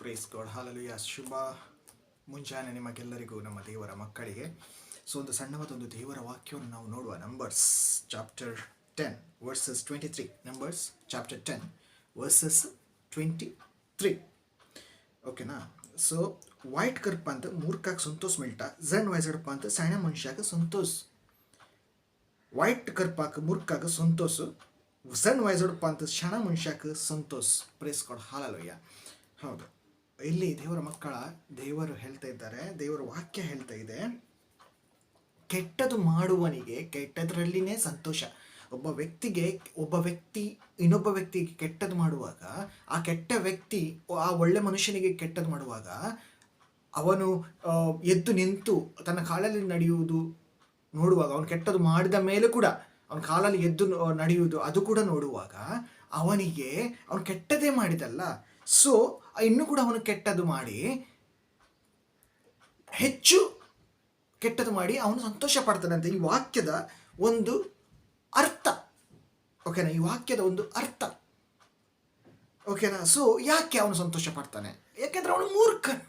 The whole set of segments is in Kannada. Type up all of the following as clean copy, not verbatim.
Praise God hallelujah. ಶುಭ ಮುಂಜಾನೆ ನಿಮಗೆಲ್ಲರಿಗೂ, ನಮ್ಮ ದೇವರ ಮಕ್ಕಳಿಗೆ. ಸೊ ಒಂದು ಸಣ್ಣವಾದೊಂದು ದೇವರ ವಾಕ್ಯವನ್ನು ನಾವು ನೋಡುವ. Numbers chapter 10 versus 23. Numbers chapter 10 versus 23. ಓಕೆನಾ. ಸೊ ವೈಟ್ ಕರ್ಪ ಅಂತ ಮೂರ್ಖಾಗ ಸಂತೋಷ ಮಿಲ್ಟ, ಝನ್ ವೈಸಡಪ್ಪ ಅಂತ ಸಣ್ಣ ಮನುಷ್ಯಾಗ ಸಂತೋಷ. ವೈಟ್ ಕರ್ಪಾಕ ಮೂರ್ಖಾಗ ಸಂತೋಷ, ಝನ್ ವೈಸಡಪ್ಪ ಅಂತ ಸಣ್ಣ ಮನುಷ್ಯಾಕ ಸಂತೋಷ. Praise god hallelujah. ಹೌದು, ಇಲ್ಲಿ ದೇವರ ಮಕ್ಕಳ ದೇವರು ಹೇಳ್ತಾ ಇದ್ದಾರೆ, ದೇವರ ವಾಕ್ಯ ಹೇಳ್ತಾ ಇದೆ, ಕೆಟ್ಟದು ಮಾಡುವನಿಗೆ ಕೆಟ್ಟದ್ರಲ್ಲಿನೇ ಸಂತೋಷ. ಒಬ್ಬ ವ್ಯಕ್ತಿ ಇನ್ನೊಬ್ಬ ವ್ಯಕ್ತಿಗೆ ಕೆಟ್ಟದ್ದು ಮಾಡುವಾಗ, ಆ ಕೆಟ್ಟ ವ್ಯಕ್ತಿ ಆ ಒಳ್ಳೆ ಮನುಷ್ಯನಿಗೆ ಕೆಟ್ಟದ್ದು ಮಾಡುವಾಗ ಅವನು ಎದ್ದು ನಿಂತು ತನ್ನ ಕಾಲಲ್ಲಿ ನಡೆಯುವುದು ನೋಡುವಾಗ, ಅವನು ಕೆಟ್ಟದ್ದು ಮಾಡಿದ ಮೇಲೆ ಕೂಡ ಅವನ ಕಾಲಲ್ಲಿ ಎದ್ದು ನಡೆಯುವುದು ಅದು ಕೂಡ ನೋಡುವಾಗ ಅವನಿಗೆ ಅವನು ಕೆಟ್ಟದೇ ಮಾಡಿದಲ್ಲ, ಸೊ ಇನ್ನೂ ಕೂಡ ಅವನು ಕೆಟ್ಟದ್ದು ಮಾಡಿ ಹೆಚ್ಚು ಕೆಟ್ಟದ್ದು ಮಾಡಿ ಅವನು ಸಂತೋಷ ಪಡ್ತಾನಂತೆ. ಈ ವಾಕ್ಯದ ಒಂದು ಅರ್ಥ, ಓಕೆನಾ, ಈ ವಾಕ್ಯದ ಒಂದು ಅರ್ಥ, ಓಕೆನಾ. ಸೊ ಯಾಕೆ ಅವನು ಸಂತೋಷ ಪಡ್ತಾನೆ? ಯಾಕೆಂದ್ರೆ ಅವನು ಮೂರ್ಖನು,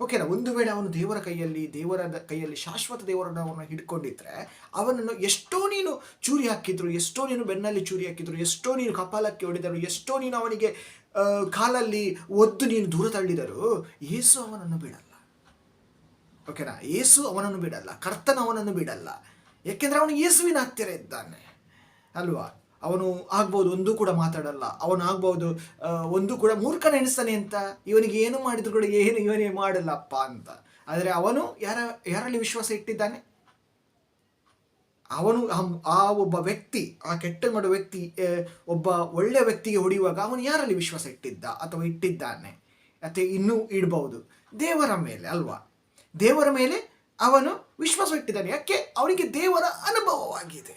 ಓಕೆನಾ. ಒಂದು ವೇಳೆ ಅವನು ದೇವರ ಕೈಯಲ್ಲಿ ಶಾಶ್ವತ ದೇವರನ್ನು ಅವನು ಹಿಡ್ಕೊಂಡಿದ್ರೆ, ಅವನನ್ನು ಎಷ್ಟೋ ನೀನು ಚೂರಿ ಹಾಕಿದ್ರು, ಎಷ್ಟೋ ನೀನು ಬೆನ್ನಲ್ಲಿ ಚೂರಿ ಹಾಕಿದ್ರು, ಎಷ್ಟೋ ನೀನು ಕಪಾಲಕ್ಕೆ ಹೊಡೆದರು, ಎಷ್ಟೋ ನೀನು ಅವನಿಗೆ ಕಾಲಲ್ಲಿ ಒದ್ದು ನೀನು ದೂರ ತಳ್ಳಿದರು, ಯೇಸು ಅವನನ್ನು ಬಿಡಲ್ಲ, ಓಕೆನಾ. ಯೇಸು ಅವನನ್ನು ಬಿಡಲ್ಲ, ಕರ್ತನ ಅವನನ್ನು ಬಿಡಲ್ಲ. ಯಾಕೆಂದ್ರೆ ಅವನು ಯೇಸುವಿನ ಹತ್ತಿರ ಇದ್ದಾನೆ ಅಲ್ವಾ. ಅವನು ಆಗ್ಬೋದು ಒಂದು ಕೂಡ ಮಾತಾಡಲ್ಲ, ಅವನು ಆಗ್ಬೋದು ಒಂದು ಕೂಡ ಮೂರ್ಖನ ಎಣಿಸ್ತಾನೆ ಅಂತ, ಇವನಿಗೆ ಏನು ಮಾಡಿದ್ರು ಕೂಡ ಇವನೇ ಮಾಡಲ್ಲಪ್ಪ ಅಂತ. ಆದರೆ ಅವನು ಯಾರಲ್ಲಿ ವಿಶ್ವಾಸ ಇಟ್ಟಿದ್ದಾನೆ? ಅವನು ಆ ಒಬ್ಬ ವ್ಯಕ್ತಿ, ಆ ಕೆಟ್ಟ ಮಾಡುವ ವ್ಯಕ್ತಿ ಒಬ್ಬ ಒಳ್ಳೆಯ ವ್ಯಕ್ತಿಗೆ ಹೊಡೆಯುವಾಗ ಅವನು ಯಾರಲ್ಲಿ ವಿಶ್ವಾಸ ಇಟ್ಟಿದ್ದ ಅಥವಾ ಇಟ್ಟಿದ್ದಾನೆ ಅಥವಾ ಇನ್ನೂ ಇಡಬಹುದು? ದೇವರ ಮೇಲೆ ಅಲ್ವಾ. ದೇವರ ಮೇಲೆ ಅವನು ವಿಶ್ವಾಸ ಇಟ್ಟಿದ್ದಾನೆ. ಯಾಕೆ? ಅವನಿಗೆ ದೇವರ ಅನುಭವವಾಗಿದೆ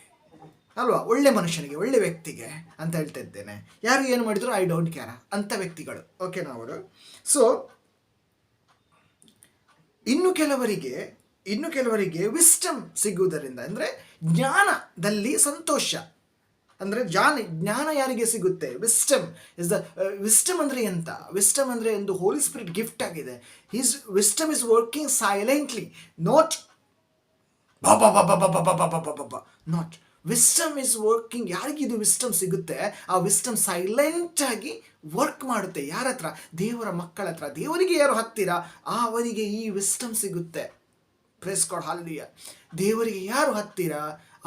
ಅಲ್ವಾ. ಒಳ್ಳೆ ಮನುಷ್ಯನಿಗೆ, ಒಳ್ಳೆ ವ್ಯಕ್ತಿಗೆ ಅಂತ ಹೇಳ್ತಾ ಇದ್ದೇನೆ. ಯಾರು ಏನು ಮಾಡಿದ್ರು ಐ ಡೋಂಟ್ ಕೇರ್ ಅಂತ ವ್ಯಕ್ತಿಗಳು, ಓಕೆನಾ ಅವರು. ಸೊ ಇನ್ನು ಕೆಲವರಿಗೆ ವಿಸ್ಟಮ್ ಸಿಗುವುದರಿಂದ, ಅಂದರೆ ಜ್ಞಾನದಲ್ಲಿ ಸಂತೋಷ. ಅಂದರೆ ಜ್ಞಾನ ಯಾರಿಗೆ ಸಿಗುತ್ತೆ? ವಿಸ್ಟಮ್ ಅಂದರೆ ಎಂತ? ವಿಸ್ಟಮ್ ಅಂದರೆ ಒಂದು ಹೋಲಿ ಸ್ಪಿರಿಟ್ ಗಿಫ್ಟ್ ಆಗಿದೆ. Wisdom is working silently, not not wisdom is working. ಯಾರಿಗಿದು ವಿಸ್ಟಮ್ ಸಿಗುತ್ತೆ? ಆ ವಿಸ್ಟಮ್ ಸೈಲೆಂಟ್ ಆಗಿ ವರ್ಕ್ ಮಾಡುತ್ತೆ. ಯಾರ ಹತ್ರ? ದೇವರ ಮಕ್ಕಳ ಹತ್ರ. ದೇವರಿಗೆ ಯಾರು ಹತ್ತಿರ ಅವರಿಗೆ ಈ ವಿಸ್ಟಮ್ ಸಿಗುತ್ತೆ. Praise God hallelujah. ದೇವರಿಗೆ ಯಾರು ಹತ್ತಿರ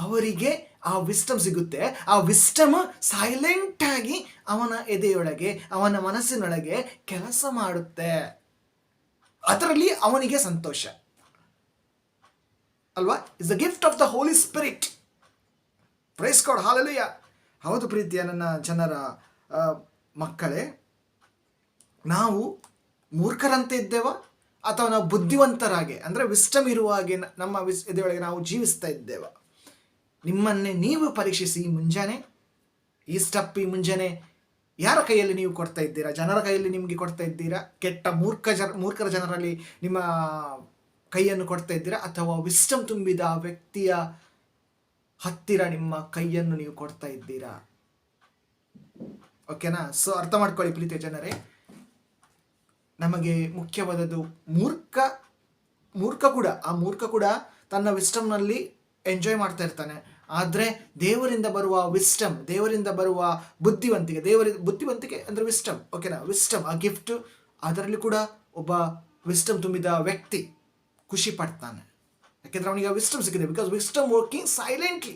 ಅವರಿಗೆ ಆ ವಿಸ್ಟಮ್ ಸಿಗುತ್ತೆ. ಆ ವಿಸ್ಟಮ್ ಸೈಲೆಂಟ್ ಆಗಿ ಅವನ ಎದೆಯೊಳಗೆ, ಅವನ ಮನಸ್ಸಿನೊಳಗೆ ಕೆಲಸ ಮಾಡುತ್ತೆ. ಅದರಲ್ಲಿ ಅವನಿಗೆ ಸಂತೋಷ ಅಲ್ವಾ. Is the gift of the holy spirit. Praise god hallelujah. ಹೌದು ಪ್ರೀತಿಯ ನನ್ನ ಜನರ ಮಕ್ಕಳೇ, ನಾವು ಮೂರ್ಖರಂತೆ ಇದ್ದೇವಾ ಅಥವಾ ನಾವು ಬುದ್ಧಿವಂತರಾಗೆ, ಅಂದರೆ ವಿಸ್ಟಮ್ ಇರುವ ಹಾಗೆ ನಮ್ಮ ಎದೆಯೊಳಗೆ ನಾವು ಜೀವಿಸ್ತಾ ಇದ್ದೇವಾ? ನಿಮ್ಮನ್ನೇ ನೀವು ಪರೀಕ್ಷಿಸಿ. ಈ ಮುಂಜಾನೆ ಯಾರ ಕೈಯಲ್ಲಿ ನೀವು ಕೊಡ್ತಾ ಇದ್ದೀರಾ? ಜನರ ಕೈಯಲ್ಲಿ ನಿಮಗೆ ಕೊಡ್ತಾ ಇದ್ದೀರಾ? ಕೆಟ್ಟ ಮೂರ್ಖರ ಜನರಲ್ಲಿ ನಿಮ್ಮ ಕೈಯನ್ನು ಕೊಡ್ತಾ ಇದ್ದೀರಾ? ಅಥವಾ ವಿಸ್ಟಮ್ ತುಂಬಿದ ವ್ಯಕ್ತಿಯ ಹತ್ತಿರ ನಿಮ್ಮ ಕೈಯನ್ನು ನೀವು ಕೊಡ್ತಾ ಇದ್ದೀರಾ? ಓಕೆನಾ. ಸೊ ಅರ್ಥ ಮಾಡ್ಕೊಳ್ಳಿ ಪ್ರೀತಿಯ ಜನರೇ, ನಮಗೆ ಮುಖ್ಯವಾದದ್ದು ಮೂರ್ಖ ಕೂಡ ತನ್ನ ವಿಸ್ಟಮ್ನಲ್ಲಿ ಎಂಜಾಯ್ ಮಾಡ್ತಾ ಇರ್ತಾನೆ. ಆದರೆ ದೇವರಿಂದ ಬರುವ ವಿಸ್ಟಮ್, ದೇವರಿಂದ ಬರುವ ಬುದ್ಧಿವಂತಿಕೆ ಅಂದರೆ ವಿಸ್ಟಮ್, ಓಕೆನಾ. ವಿಸ್ಟಮ್ ಆ ಗಿಫ್ಟ್, ಅದರಲ್ಲಿ ಕೂಡ ಒಬ್ಬ ವಿಸ್ಟಮ್ ತುಂಬಿದ ವ್ಯಕ್ತಿ ಖುಷಿ ಪಡ್ತಾನೆ. ಯಾಕೆಂದ್ರೆ ಅವನಿಗೆ ವಿಸ್ಟಮ್ ಸಿಕ್ಕಿದೆ. Because wisdom working silently.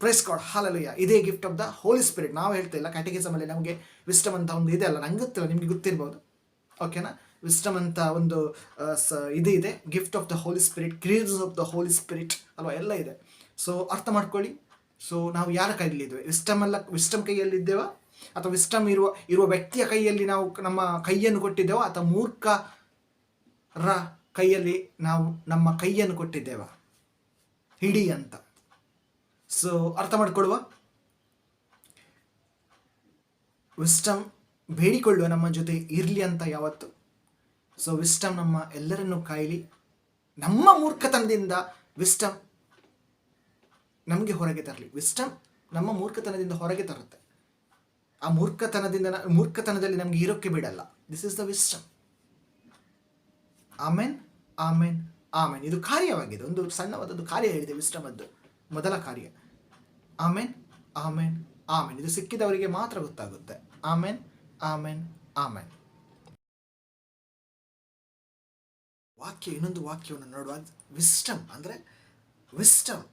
Praise god hallelujah. ಇದೇ gift of the holy spirit. ನಾವು ಹೇಳ್ತಾ ಇಲ್ಲ, ಕ್ಯಾಟೆಕಿಸಮ್ ಅಲ್ಲಿ ನಮಗೆ ವಿಸ್ಟಮ್ ಅಂತ ಒಂದು ಇದೆ ಅಲ್ಲ, ನಂಗೆ ಗೊತ್ತಿಲ್ಲ, ನಿಮಗೆ ಗೊತ್ತಿರ್ಬೋದು, ಓಕೆನಾ. ವಿಸ್ಟಮ್ ಅಂತ ಒಂದು ಇದೆ, gift of the holy spirit, creeds of the holy spirit ಅಲ್ವಾ, ಎಲ್ಲ ಇದೆ. ಸೊ ಅರ್ಥ ಮಾಡ್ಕೊಳ್ಳಿ. ಸೊ ನಾವು ಯಾರ ಕೈಯಲ್ಲಿ ಇದ್ದೇವೆ? ವಿಸ್ಟಮ್ ಕೈಯಲ್ಲಿ ಇದ್ದೇವಾ ಅಥವಾ ವಿಸ್ಟಮ್ ಇರುವ ವ್ಯಕ್ತಿಯ ಕೈಯಲ್ಲಿ ನಾವು ನಮ್ಮ ಕೈಯನ್ನು ಕೊಟ್ಟಿದ್ದೇವಾ ಅಥವಾ ಮೂರ್ಖರ ಕೈಯಲ್ಲಿ ನಾವು ನಮ್ಮ ಕೈಯನ್ನು ಕೊಟ್ಟಿದ್ದೇವಾ ಹಿಡಿ ಅಂತ? ಸೊ ಅರ್ಥ ಮಾಡಿಕೊಳ್ಳುವ. ವಿಸ್ಟಮ್ ಬೇಡಿಕೊಳ್ಳುವ ನಮ್ಮ ಜೊತೆ ಇರಲಿ ಅಂತ ಯಾವತ್ತು. ಸೊ ವಿಸ್ಟಮ್ ನಮ್ಮ ಎಲ್ಲರನ್ನೂ ಕಾಯಲಿ. ನಮ್ಮ ಮೂರ್ಖತನದಿಂದ ವಿಸ್ಟಮ್ ನಮಗೆ ಹೊರಗೆ ತರಲಿ. ವಿಸ್ಟಮ್ ನಮ್ಮ ಮೂರ್ಖತನದಿಂದ ಹೊರಗೆ ತರುತ್ತೆ. ಆ ಮೂರ್ಖತನದಲ್ಲಿ ನಮ್ಗೆ ಇರೋಕ್ಕೆ ಬಿಡಲ್ಲ. This is the wisdom. Amen, amen, amen. ಇದು ಕಾರ್ಯವಾಗಿದೆ, ಒಂದು ಸಣ್ಣವಾದದ್ದು ಕಾರ್ಯ ಹೇಳಿದೆ ವಿಸ್ಟಮ್ ಅದ್ದು, ಮೊದಲ ಕಾರ್ಯ. ಆಮೇನ್, ಆಮೇನ್, ಆಮೇನ್. ಇದು ಸಿಕ್ಕಿದವರಿಗೆ ಮಾತ್ರ ಗೊತ್ತಾಗುತ್ತೆ. ಆಮೇನ್, ಆಮೇನ್, ಆಮೇನ್. ವಾಕ್ಯ, ಇನ್ನೊಂದು ವಾಕ್ಯವನ್ನು ನೋಡುವ. ವಿಸ್ಟಮ್ ಅಂದರೆ ವಿಸ್ಟಮ್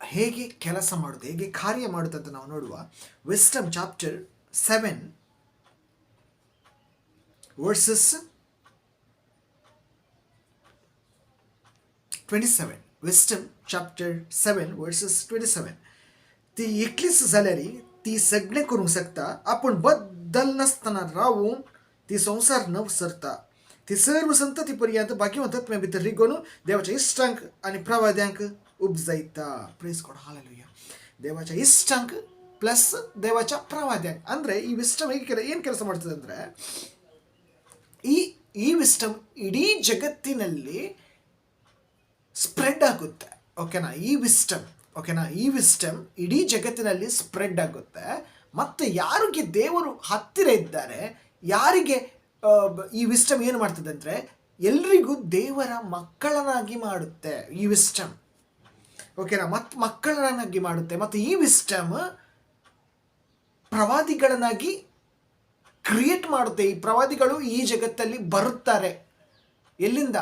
ಹೇಗೆ ಕೆಲಸ ಮಾಡುತ್ತೆ, ಹೇಗೆ ಕಾರ್ಯ ಮಾಡುತ್ತೆ ಅಂತ ನಾವು ನೋಡುವ. Wisdom chapter 7 versus 27. Wisdom chapter 7 verses 27. ती एकलीस जाल्यारी ती सगळे करूंक शकता. आपण बद्दल नसताना रावून ती संसार न सरता ती सर्व संतती पर्यंत भाग्यवंतत्म्या भितर रिगोन देवाच्या इष्टांक आणि प्रवाद्यांक उपजायता. Praise god, hallelujah. ದೇವಾಚ ಇಷ್ಟಾಂಕ ಪ್ಲಸ್ ದೇವಾಚ ಪ್ರವಾದ್ಯಾಂಕ ಅಂದರೆ ಈ ವಿಸ್ಟಮ್ ಹೇಗೆ ಏನು ಕೆಲಸ ಮಾಡ್ತದೆ ಅಂದರೆ, ಈ ವಿಸ್ಟಮ್ ಇಡೀ ಜಗತ್ತಿನಲ್ಲಿ ಸ್ಪ್ರೆಡ್ ಆಗುತ್ತೆ. ಓಕೆನಾ, ಈ ವಿಸ್ಟಮ್ ಇಡೀ ಜಗತ್ತಿನಲ್ಲಿ ಸ್ಪ್ರೆಡ್ ಆಗುತ್ತೆ. ಮತ್ತು ಯಾರಿಗೆ ದೇವರು ಹತ್ತಿರ ಇದ್ದಾರೆ, ಯಾರಿಗೆ ಈ ವಿಸ್ಟಮ್ ಏನು ಮಾಡ್ತದೆ ಅಂದರೆ ಎಲ್ರಿಗೂ ದೇವರ ಮಕ್ಕಳನ್ನಾಗಿ ಮಾಡುತ್ತೆ ಈ ವಿಸ್ಟಮ್. ಓಕೆನಾ, ಮತ್ತು ಮಕ್ಕಳನ್ನಾಗಿ ಮಾಡುತ್ತೆ. ಮತ್ತು ಈ ವಿಸ್ಟಮ್ ಪ್ರವಾದಿಗಳನ್ನಾಗಿ ಕ್ರಿಯೇಟ್ ಮಾಡುತ್ತೆ. ಈ ಪ್ರವಾದಿಗಳು ಈ ಜಗತ್ತಲ್ಲಿ ಬರುತ್ತಾರೆ. ಎಲ್ಲಿಂದ?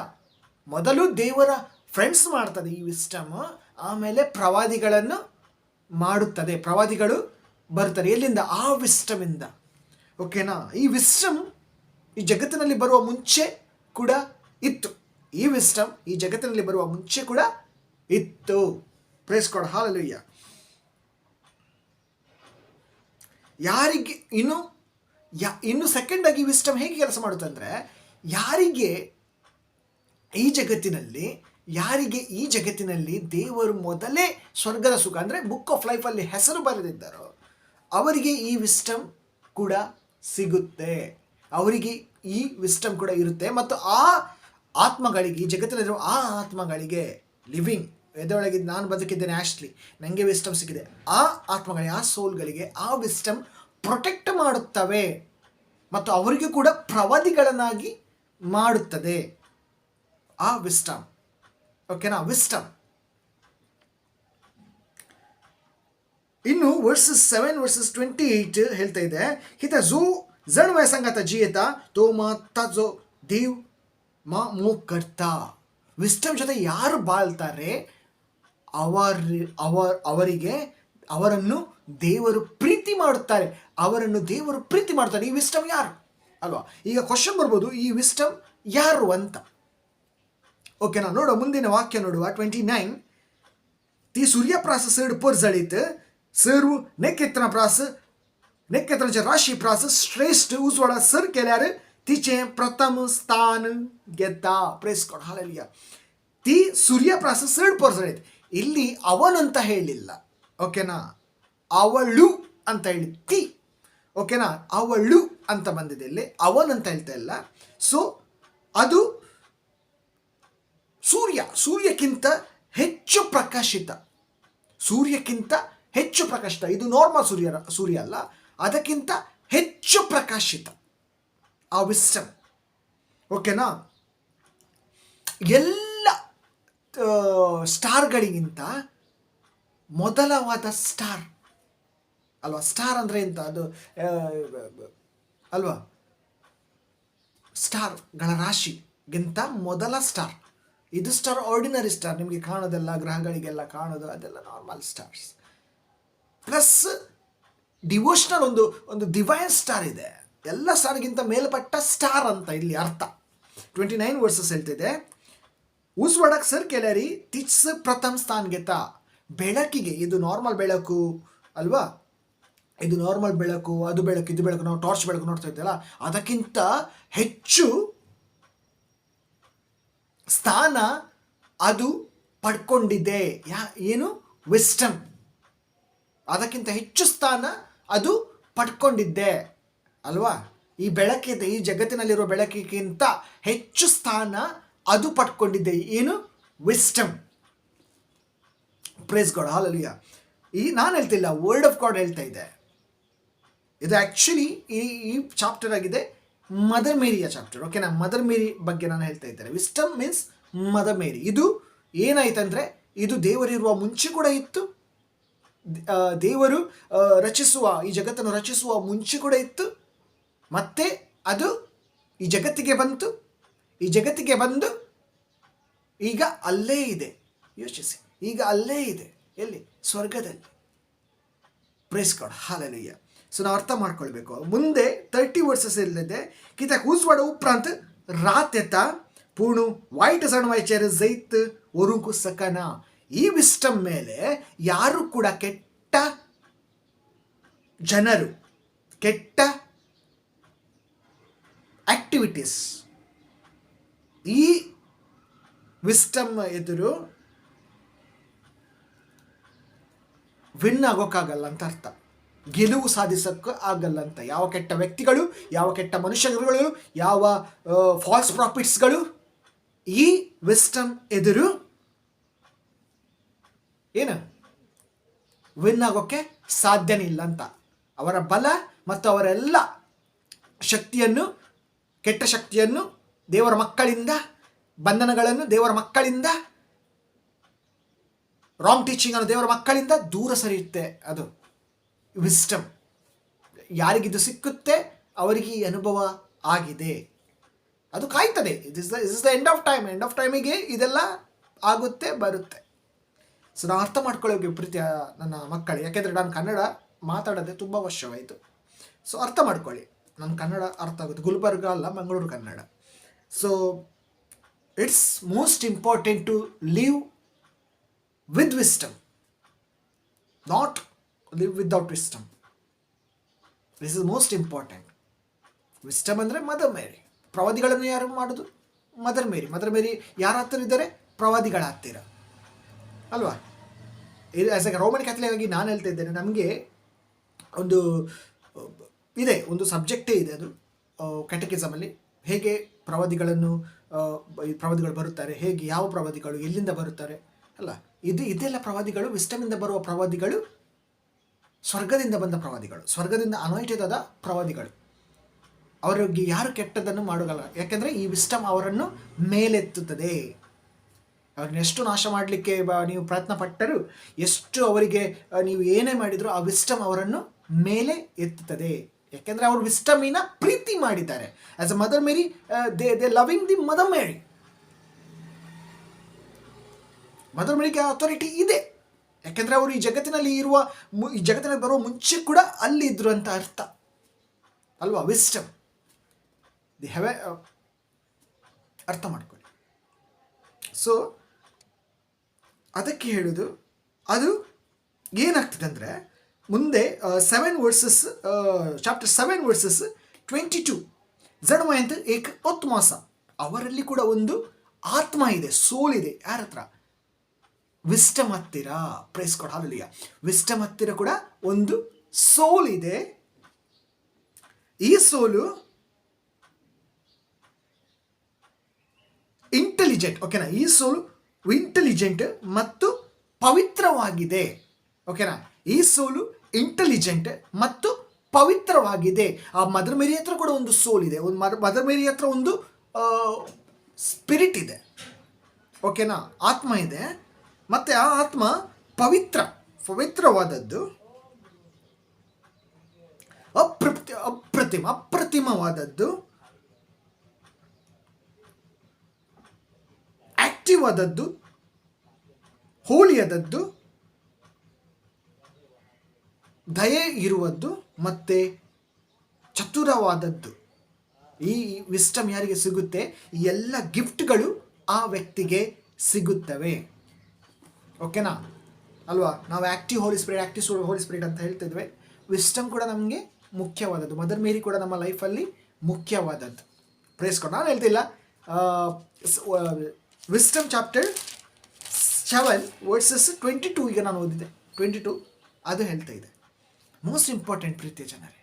ಮೊದಲು ದೇವರ ಫ್ರೆಂಡ್ಸ್ ಮಾಡ್ತದೆ ಈ ವಿಸ್ಟಮ್, ಆಮೇಲೆ ಪ್ರವಾದಿಗಳನ್ನು ಮಾಡುತ್ತದೆ. ಪ್ರವಾದಿಗಳು ಬರ್ತಾರೆ ಎಲ್ಲಿಂದ? ಆ ವಿಸ್ಟಮಿಂದ. ಓಕೆನಾ, ಈ ವಿಸ್ಟಮ್ ಈ ಜಗತ್ತಿನಲ್ಲಿ ಬರುವ ಮುಂಚೆ ಕೂಡ ಇತ್ತು. ಈ ವಿಸ್ಟಮ್ ಈ ಜಗತ್ತಿನಲ್ಲಿ ಬರುವ ಮುಂಚೆ ಕೂಡ ಇತ್ತು. Praise god, hallelujah. ಯಾರಿಗೆ ಇನ್ನು ಸೆಕೆಂಡ್ ಆಗಿ ವಿಸ್ಟಮ್ ಹೇಗೆ ಕೆಲಸ ಮಾಡುತ್ತೆ ಅಂದರೆ, ಯಾರಿಗೆ ಈ ಜಗತ್ತಿನಲ್ಲಿ ದೇವರು ಮೊದಲೇ ಸ್ವರ್ಗದ ಸುಖ ಅಂದರೆ ಬುಕ್ ಆಫ್ ಲೈಫಲ್ಲಿ ಹೆಸರು ಬರೆದಿದ್ದಾರೋ ಅವರಿಗೆ ಈ ವಿಸ್ಟಮ್ ಕೂಡ ಸಿಗುತ್ತೆ. ಅವರಿಗೆ ಈ ವಿಸ್ಟಮ್ ಕೂಡ ಇರುತ್ತೆ. ಮತ್ತು ಆ ಆತ್ಮಗಳಿಗೆ, ಈ ಜಗತ್ತಿನಲ್ಲಿರುವ ಆ ಆತ್ಮಗಳಿಗೆ, ಲಿವಿಂಗ್ ಎದೊಳಗೆ ನಾನು ಬದುಕಿದ್ದೇನೆ ಆಶ್ಲಿ, ನನಗೆ ವಿಸ್ಟಮ್ ಸಿಕ್ಕಿದೆ, ಆ ಆತ್ಮಗಳಿಗೆ, ಆ ಸೋಲ್ಗಳಿಗೆ ಆ ವಿಸ್ಟಮ್ ಪ್ರೊಟೆಕ್ಟ್ ಮಾಡುತ್ತವೆ ಮತ್ತು ಅವರಿಗೆ ಕೂಡ ಪ್ರವಾದಿಗಳನ್ನಾಗಿ ಮಾಡುತ್ತದೆ ಆ ವಿಸ್ಟಮ್. ಓಕೆನಾ, ವಿಸ್ಟಮ್. ಇನ್ನು ವರ್ಸಸ್ 7 ವರ್ಸಸ್ 28 ಹೇಳ್ತಾ ಇದೆ, ಹಿತ ಜೋ जण वयसंगाता जियेता तो ताजो देव मो करता. ವಿಸ್ಟಮ್ ಜೊತೆ ಯಾರು ಬಾಳ್ತಾರೆ ಅವರಿಗೆ ಅವರನ್ನು ದೇವರು ಪ್ರೀತಿ ಮಾಡುತ್ತಾರೆ. ಈ ವಿಸ್ಟಮ್ ಯಾರು ಅಲ್ವಾ? ಈಗ ಕ್ವಶನ್ ಬರ್ಬೋದು, ಈ ವಿಸ್ಟಮ್ ಯಾರು ಅಂತ. ಓಕೆನಾ, ನೋಡುವ ಮುಂದಿನ ವಾಕ್ಯ ನೋಡುವ. 29. ती सूर्यप्रास सड पर जळीत सर्व नक्षत्रांच्या राशी प्रास श्रेष्ठ उजवाडा सर केल्यार तिचे प्रथम स्थान घेता. Press God, hallelujah. ती सूर्यप्रास सड पर जळीत. ಇಲ್ಲಿ ಅವನಂತ ಹೇಳಿಲ್ಲ. ಓಕೆನಾ, ಅವಳು ಅಂತ ಹೇಳಿ ತಿ. ಓಕೆನಾ, ಅವಳು ಅಂತ ಬಂದಿದೆ ಇಲ್ಲಿ, ಅವನಂತ ಹೇಳ್ತಾ ಇಲ್ಲ. ಸೊ ಅದು ಸೂರ್ಯಕ್ಕಿಂತ ಹೆಚ್ಚು ಪ್ರಕಾಶಿತ. ಇದು ನಾರ್ಮಲ್ ಸೂರ್ಯ ಅಲ್ಲ, ಅದಕ್ಕಿಂತ ಹೆಚ್ಚು ಪ್ರಕಾಶಿತ ಆ ವಿಸ್ಟಮ್. ಓಕೆನಾ, ಎಲ್ಲ ಸ್ಟಾರ್ಗಳಿಗಿಂತ ಮೊದಲವಾದ ಸ್ಟಾರ್ ಅಲ್ವಾ? ಸ್ಟಾರ್ ಅಂದರೆ ಎಂತ ಅದು ಅಲ್ವಾ? ಸ್ಟಾರ್ಗಳ ರಾಶಿಗಿಂತ ಮೊದಲ ಸ್ಟಾರ್ ಇದು. ಸ್ಟಾರ್ ಆರ್ಡಿನರಿ ಸ್ಟಾರ್, ನಿಮಗೆ ಕಾಣೋದೆಲ್ಲ, ಗ್ರಹಗಳಿಗೆಲ್ಲ ಕಾಣೋದು ಅದೆಲ್ಲ ನಾರ್ಮಲ್ ಸ್ಟಾರ್ಸ್. ಪ್ಲಸ್ ಡಿವೋಷನಲ್ ಒಂದು ಡಿವೈನ್ ಸ್ಟಾರ್ ಇದೆ. ಎಲ್ಲ ಸ್ಟಾರ್ಗಿಂತ ಮೇಲ್ಪಟ್ಟ ಸ್ಟಾರ್ ಅಂತ ಇಲ್ಲಿ ಅರ್ಥ. 29 ವರ್ಸಸ್ ಹೇಳ್ತಿದೆ, ಉಸ್ವಡಕ್ ಸರ್ ಕೆಲರಿ ತಿಚ್ ಪ್ರಥಮ ಸ್ಥಾನ ಗೆತ. ಬೆಳಕಿಗೆ, ಇದು ನಾರ್ಮಲ್ ಬೆಳಕು ಅಲ್ವಾ? ಇದು ನಾರ್ಮಲ್ ಬೆಳಕು, ಅದು ಬೆಳಕು, ಇದು ಬೆಳಕು, ನಾವು ಟಾರ್ಚ್ ಬೆಳಕು ನೋಡ್ತಾ ಇದ್ದಲ್ಲ, ಅದಕ್ಕಿಂತ ಹೆಚ್ಚು ಸ್ಥಾನ ಅದು ಪಡ್ಕೊಂಡಿದೆ. ಏನು? ವಿಸ್ಟಮ್. ಅದಕ್ಕಿಂತ ಹೆಚ್ಚು ಸ್ಥಾನ ಅದು ಪಡ್ಕೊಂಡಿದ್ದೆ ಅಲ್ವಾ? ಈ ಬೆಳಕಿದೆ, ಈ ಜಗತ್ತಿನಲ್ಲಿರುವ ಬೆಳಕಿಗಿಂತ ಹೆಚ್ಚು ಸ್ಥಾನ ಅದು ಪಡ್ಕೊಂಡಿದ್ದೆ. ಏನು? ವಿಸ್ಟಮ್. Praise god, hallelujah. ನಾನು ಹೇಳ್ತಿಲ್ಲ, ವರ್ಡ್ ಆಫ್ ಗಾಡ್ ಹೇಳ್ತಾ ಇದೆ. ಇದು ಆ್ಯಕ್ಚುಲಿ ಈ ಚಾಪ್ಟರ್ ಆಗಿದೆ ಮದರ್ ಮೇರಿಯ ಚಾಪ್ಟರ್. ಓಕೆನಾ, ಮದರ್ ಮೇರಿ ಬಗ್ಗೆ ನಾನು ಹೇಳ್ತಾ ಇದ್ದೇನೆ. ವಿಸ್ಟಮ್ ಮೀನ್ಸ್ ಮದರ್ ಮೇರಿ. ಇದು ಏನಾಯ್ತಂದರೆ ಇದು ದೇವರಿರುವ ಮುಂಚೆ ಕೂಡ ಇತ್ತು, ದೇವರು ಈ ಜಗತ್ತನ್ನು ರಚಿಸುವ ಮುಂಚೆ ಕೂಡ ಇತ್ತು, ಮತ್ತೆ ಅದು ಈ ಜಗತ್ತಿಗೆ ಬಂತು. ಈ ಜಗತ್ತಿಗೆ ಬಂದು ಈಗ ಅಲ್ಲೇ ಇದೆ. ಯೋಚಿಸಿ, ಈಗ ಅಲ್ಲೇ ಇದೆ. ಎಲ್ಲಿ? ಸ್ವರ್ಗದಲ್ಲಿ. Praise god, hallelujah. ಸೊ ನಾವು ಅರ್ಥ ಮಾಡ್ಕೊಳ್ಬೇಕು. ಮುಂದೆ 30 ವರ್ಸಸ್ ಇಲ್ಲದೆ ಕಿತ ಕೂಸ್ವಾಡ ಉಪ್ರಾಂತ್ ರಾತ್ಯತ ಪೂಣು ವೈಟ್ ಸಣ್ಣ ಜೈತ್ ಒರುಕು ಸಕನ. ಈ ವಿಸ್ಟಮ್ ಮೇಲೆ ಯಾರು ಕೂಡ ಕೆಟ್ಟ ಜನರು, ಕೆಟ್ಟ ಆಕ್ಟಿವಿಟೀಸ್ ಈ ವಿಸ್ಟಮ್ ಎದುರು ವಿನ್ ಆಗೋಕ್ಕಾಗಲ್ಲ ಅಂತ ಅರ್ಥ. ಗೆಲುವು ಸಾಧಿಸೋಕ್ಕೆ ಆಗಲ್ಲ ಅಂತ. ಯಾವ ಕೆಟ್ಟ ವ್ಯಕ್ತಿಗಳು, ಯಾವ ಕೆಟ್ಟ ಮನುಷ್ಯರುಗಳು, ಯಾವ ಫಾಲ್ಸ್ ಪ್ರಾಫಿಟ್ಸ್ಗಳು ಈ ವಿಸ್ಟಮ್ ಎದುರು ಏನು ವಿನ್ ಆಗೋಕ್ಕೆ ಸಾಧ್ಯನೇ ಇಲ್ಲ ಅಂತ. ಅವರ ಬಲ ಮತ್ತು ಅವರೆಲ್ಲ ಶಕ್ತಿಯನ್ನು, ಕೆಟ್ಟ ಶಕ್ತಿಯನ್ನು ದೇವರ ಮಕ್ಕಳಿಂದ, ಬಂಧನಗಳನ್ನು ದೇವರ ಮಕ್ಕಳಿಂದ, ರಾಂಗ್ ಟೀಚಿಂಗ್ ಅನ್ನು ದೇವರ ಮಕ್ಕಳಿಂದ ದೂರ ಸರಿಯುತ್ತೆ. ಅದು ವಿಸ್ಟಮ್. ಯಾರಿಗಿದು ಸಿಕ್ಕುತ್ತೆ ಅವರಿಗೆ ಈ ಅನುಭವ ಆಗಿದೆ. ಅದು ಕಾಯ್ತದೆ. Is the end of time. End of ಟೈಮಿಗೆ ಇದೆಲ್ಲ ಆಗುತ್ತೆ, ಬರುತ್ತೆ. ಸೊ ನಾವು ಅರ್ಥ ಮಾಡ್ಕೊಳ್ಳೋಕೆ ಪ್ರೀತಿಯ ನನ್ನ ಮಕ್ಕಳು, ಯಾಕೆಂದರೆ ನಾನು ಕನ್ನಡ ಮಾತಾಡೋದೇ ತುಂಬ ವರ್ಷವಾಯಿತು. ಸೊ ಅರ್ಥ ಮಾಡ್ಕೊಳ್ಳಿ, ನನ್ನ ಕನ್ನಡ ಅರ್ಥ ಆಗುತ್ತೆ. ಗುಲ್ಬರ್ಗ ಅಲ್ಲ, Mangaluru Kannada. So it's most important to live with wisdom, not live without wisdom. This is most important. Wisdom ಅಂದರೆ ಮದರ್ ಮೇರಿ. ಪ್ರವಾದಿಗಳನ್ನು ಯಾರು ಮಾಡೋದು? Mother Mary. ಮದರ್ ಮೇರಿ ಯಾರ ಹತ್ತಿರ ಇದ್ದಾರೆ? ಪ್ರವಾದಿಗಳ ಹತ್ತಿರ ಅಲ್ವಾ? ಆ್ಯಸ್ ಎ ರೋಮನ್ ಕ್ಯಾಥಲಿಕ್ ಆಗಿ ನಾನು ಹೇಳ್ತಾ ಇದ್ದೇನೆ, ನಮಗೆ ಒಂದು ಇದೆ, ಒಂದು ಸಬ್ಜೆಕ್ಟೇ ಇದೆ, ಅದು ಕ್ಯಾಟಕಿಸಮಲ್ಲಿ. ಹೇಗೆ ಪ್ರವಾದಿಗಳು ಬರುತ್ತಾರೆ, ಹೇಗೆ, ಯಾವ ಪ್ರವಾದಿಗಳು ಎಲ್ಲಿಂದ ಬರುತ್ತಾರೆ ಅಲ್ಲ, ಇದೆಲ್ಲ ಪ್ರವಾದಿಗಳು, ವಿಸ್ಟಮಿಂದ ಬರುವ ಪ್ರವಾದಿಗಳು ಸ್ವರ್ಗದಿಂದ ಬಂದ ಪ್ರವಾದಿಗಳು, ಸ್ವರ್ಗದಿಂದ ಅನಾಯಿಂಟೆಡ್ ಆದ ಪ್ರವಾದಿಗಳು. ಅವರಿಗೆ ಯಾರು ಕೆಟ್ಟದನ್ನು ಮಾಡೋಗಲ್ಲ, ಯಾಕೆಂದರೆ ಈ ವಿಸ್ಟಮ್ ಅವರನ್ನು ಮೇಲೆತ್ತುತ್ತದೆ. ಅವ್ರನ್ನ ಎಷ್ಟು ನಾಶ ಮಾಡಲಿಕ್ಕೆ ನೀವು ಪ್ರಯತ್ನ ಪಟ್ಟರು, ಎಷ್ಟು ಅವರಿಗೆ ನೀವು ಏನೇ ಮಾಡಿದರೂ ಆ ವಿಸ್ಟಮ್ ಅವರನ್ನು ಮೇಲೆ ಎತ್ತುತ್ತದೆ. ಯಾಕೆಂದರೆ ಅವರು ವಿಸ್ಟಮಿನ ಪ್ರೀತಿ ಮಾಡಿದ್ದಾರೆ. As a mother Mary, they loving the mother Mary. Mother ಮೇರಿಗೆ ಅಥಾರಿಟಿ ಇದೆ, ಯಾಕೆಂದರೆ ಅವರು ಈ ಜಗತ್ತಿನಲ್ಲಿ ಬರುವ ಮುಂಚೆ ಕೂಡ ಅಲ್ಲಿ ಇದ್ರು ಅಂತ ಅರ್ಥ ಅಲ್ವಾ? ವಿಸ್ಟಮ್ ದಿ ಹ್ಯಾವ್ ಅರ್ಥ ಮಾಡ್ಕೊಳ್ಳಿ. ಸೊ ಅದಕ್ಕೆ ಹೇಳೋದು, ಅದು ಏನಾಗ್ತದೆ ಅಂದರೆ ಮುಂದೆ 7 ವರ್ಸಸ್ ಚಾಪ್ಟರ್ 7 ವರ್ಸಸ್ 22 ಜಡಮಯಂತ ಏಕ ಆತ್ಮಾಸ. ಅವರಲ್ಲಿ ಕೂಡ ಒಂದು ಆತ್ಮ ಇದೆ, ಸೋಲ್ ಇದೆ. ಯಾರ ಹತ್ರ? ವಿಸ್ಟಮ್ ಹತ್ತಿರ. Praise god, hallelujah. ವಿಸ್ಟಮ್ ಹತ್ತಿರ ಕೂಡ ಒಂದು ಸೋಲ್ ಇದೆ. ಈ ಸೋಲು ಇಂಟೆಲಿಜೆಂಟ್. ಓಕೆನಾ? ಈ ಸೋಲು ಇಂಟೆಲಿಜೆಂಟ್ ಮತ್ತು ಪವಿತ್ರವಾಗಿದೆ. ಓಕೆನಾ? ಈ ಸೋಲು ಇಂಟೆಲಿಜೆಂಟ್ ಮತ್ತು ಪವಿತ್ರವಾಗಿದೆ. ಆ ಮದರ್ ಮೇರಿ ಹತ್ರ ಕೂಡ ಒಂದು ಸೋಲ್ ಇದೆ. ಮದರ್ ಮೇರಿ ಹತ್ರ ಒಂದು ಸ್ಪಿರಿಟ್ ಇದೆ. ಓಕೆನಾ? ಆತ್ಮ ಇದೆ. ಮತ್ತು ಆ ಆತ್ಮ ಪವಿತ್ರವಾದದ್ದು, ಅಪ್ರತಿಮವಾದದ್ದು, ಆಕ್ಟಿವ್ ಆದದ್ದು, ಹೋಲಿಯಾದದ್ದು, ದಯೆ ಇರುವದ್ದು ಮತ್ತು ಚತುರವಾದದ್ದು. ಈ ವಿಸ್ಟಮ್ ಯಾರಿಗೆ ಸಿಗುತ್ತೆ? ಈ ಎಲ್ಲ ಗಿಫ್ಟ್ಗಳು ಆ ವ್ಯಕ್ತಿಗೆ ಸಿಗುತ್ತವೆ. ಓಕೆನಾ ಅಲ್ವಾ? ನಾವು ಆಕ್ಟಿವ್ ಹೋಲಿ ಸ್ಪಿರಿಟ್ ಅಂತ ಹೇಳ್ತಿದ್ವಿ. ವಿಸ್ಟಮ್ ಕೂಡ ನಮಗೆ ಮುಖ್ಯವಾದದ್ದು. ಮದರ್ ಮೇರಿ ಕೂಡ ನಮ್ಮ ಲೈಫಲ್ಲಿ ಮುಖ್ಯವಾದದ್ದು. Praise God. ನಾನು ಹೇಳ್ತಿಲ್ಲ, ವಿಸ್ಟಮ್ ಚಾಪ್ಟರ್ 7 ವರ್ಸಸ್ 22 ಈಗ ನಾನು ಓದಿದೆ, 22 ಅದು ಹೇಳ್ತಾ ಇದೆ. ಮೋಸ್ಟ್ ಇಂಪಾರ್ಟೆಂಟ್ ಪ್ರೀತಿಯ ಜನರೇ,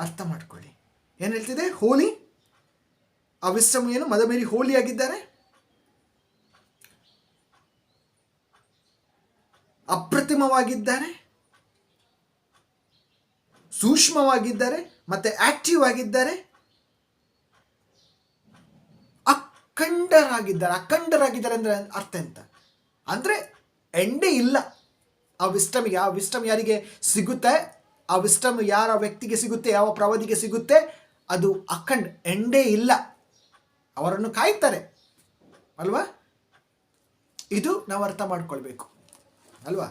ಅರ್ಥ ಮಾಡ್ಕೊಳ್ಳಿ. ಏನು ಹೇಳ್ತಿದೆ? ಹೋಲಿ. ಆ ವಿಸ್ಟಮ್ ಏನು? ಮದರ್ ಮೇರಿ ಹೋಲಿ ಆಗಿದ್ದಾರೆ, ಅಪ್ರತಿಮವಾಗಿದ್ದಾರೆ, ಸೂಕ್ಷ್ಮವಾಗಿದ್ದಾರೆ, ಮತ್ತು ಆಕ್ಟಿವ್ ಆಗಿದ್ದಾರೆ, ಅಖಂಡರಾಗಿದ್ದಾರೆ. ಅಖಂಡರಾಗಿದ್ದಾರೆ ಅಂದರೆ ಅರ್ಥ ಎಂತ ಅಂದರೆ ಎಂಡೇ ಇಲ್ಲ ಆ ವಿಸ್ಟಮ್ಗೆ. ಆ ವಿಸ್ಟಮ್ ಯಾರಿಗೆ ಸಿಗುತ್ತೆ, ಆ ವಿಸ್ಟಮ್ ಯಾರ ವ್ಯಕ್ತಿಗೆ ಸಿಗುತ್ತೆ, ಯಾವ ಪ್ರವಾದಿಗೆ ಸಿಗುತ್ತೆ, ಅದು ಅಖಂಡ, ಎಂಡೇ ಇಲ್ಲ. ಅವರನ್ನು ಕಾಯ್ತಾರೆ ಅಲ್ವಾ. ಇದು ನಾವು ಅರ್ಥ ಮಾಡ್ಕೊಳ್ಬೇಕು ಅಲ್ವಾ.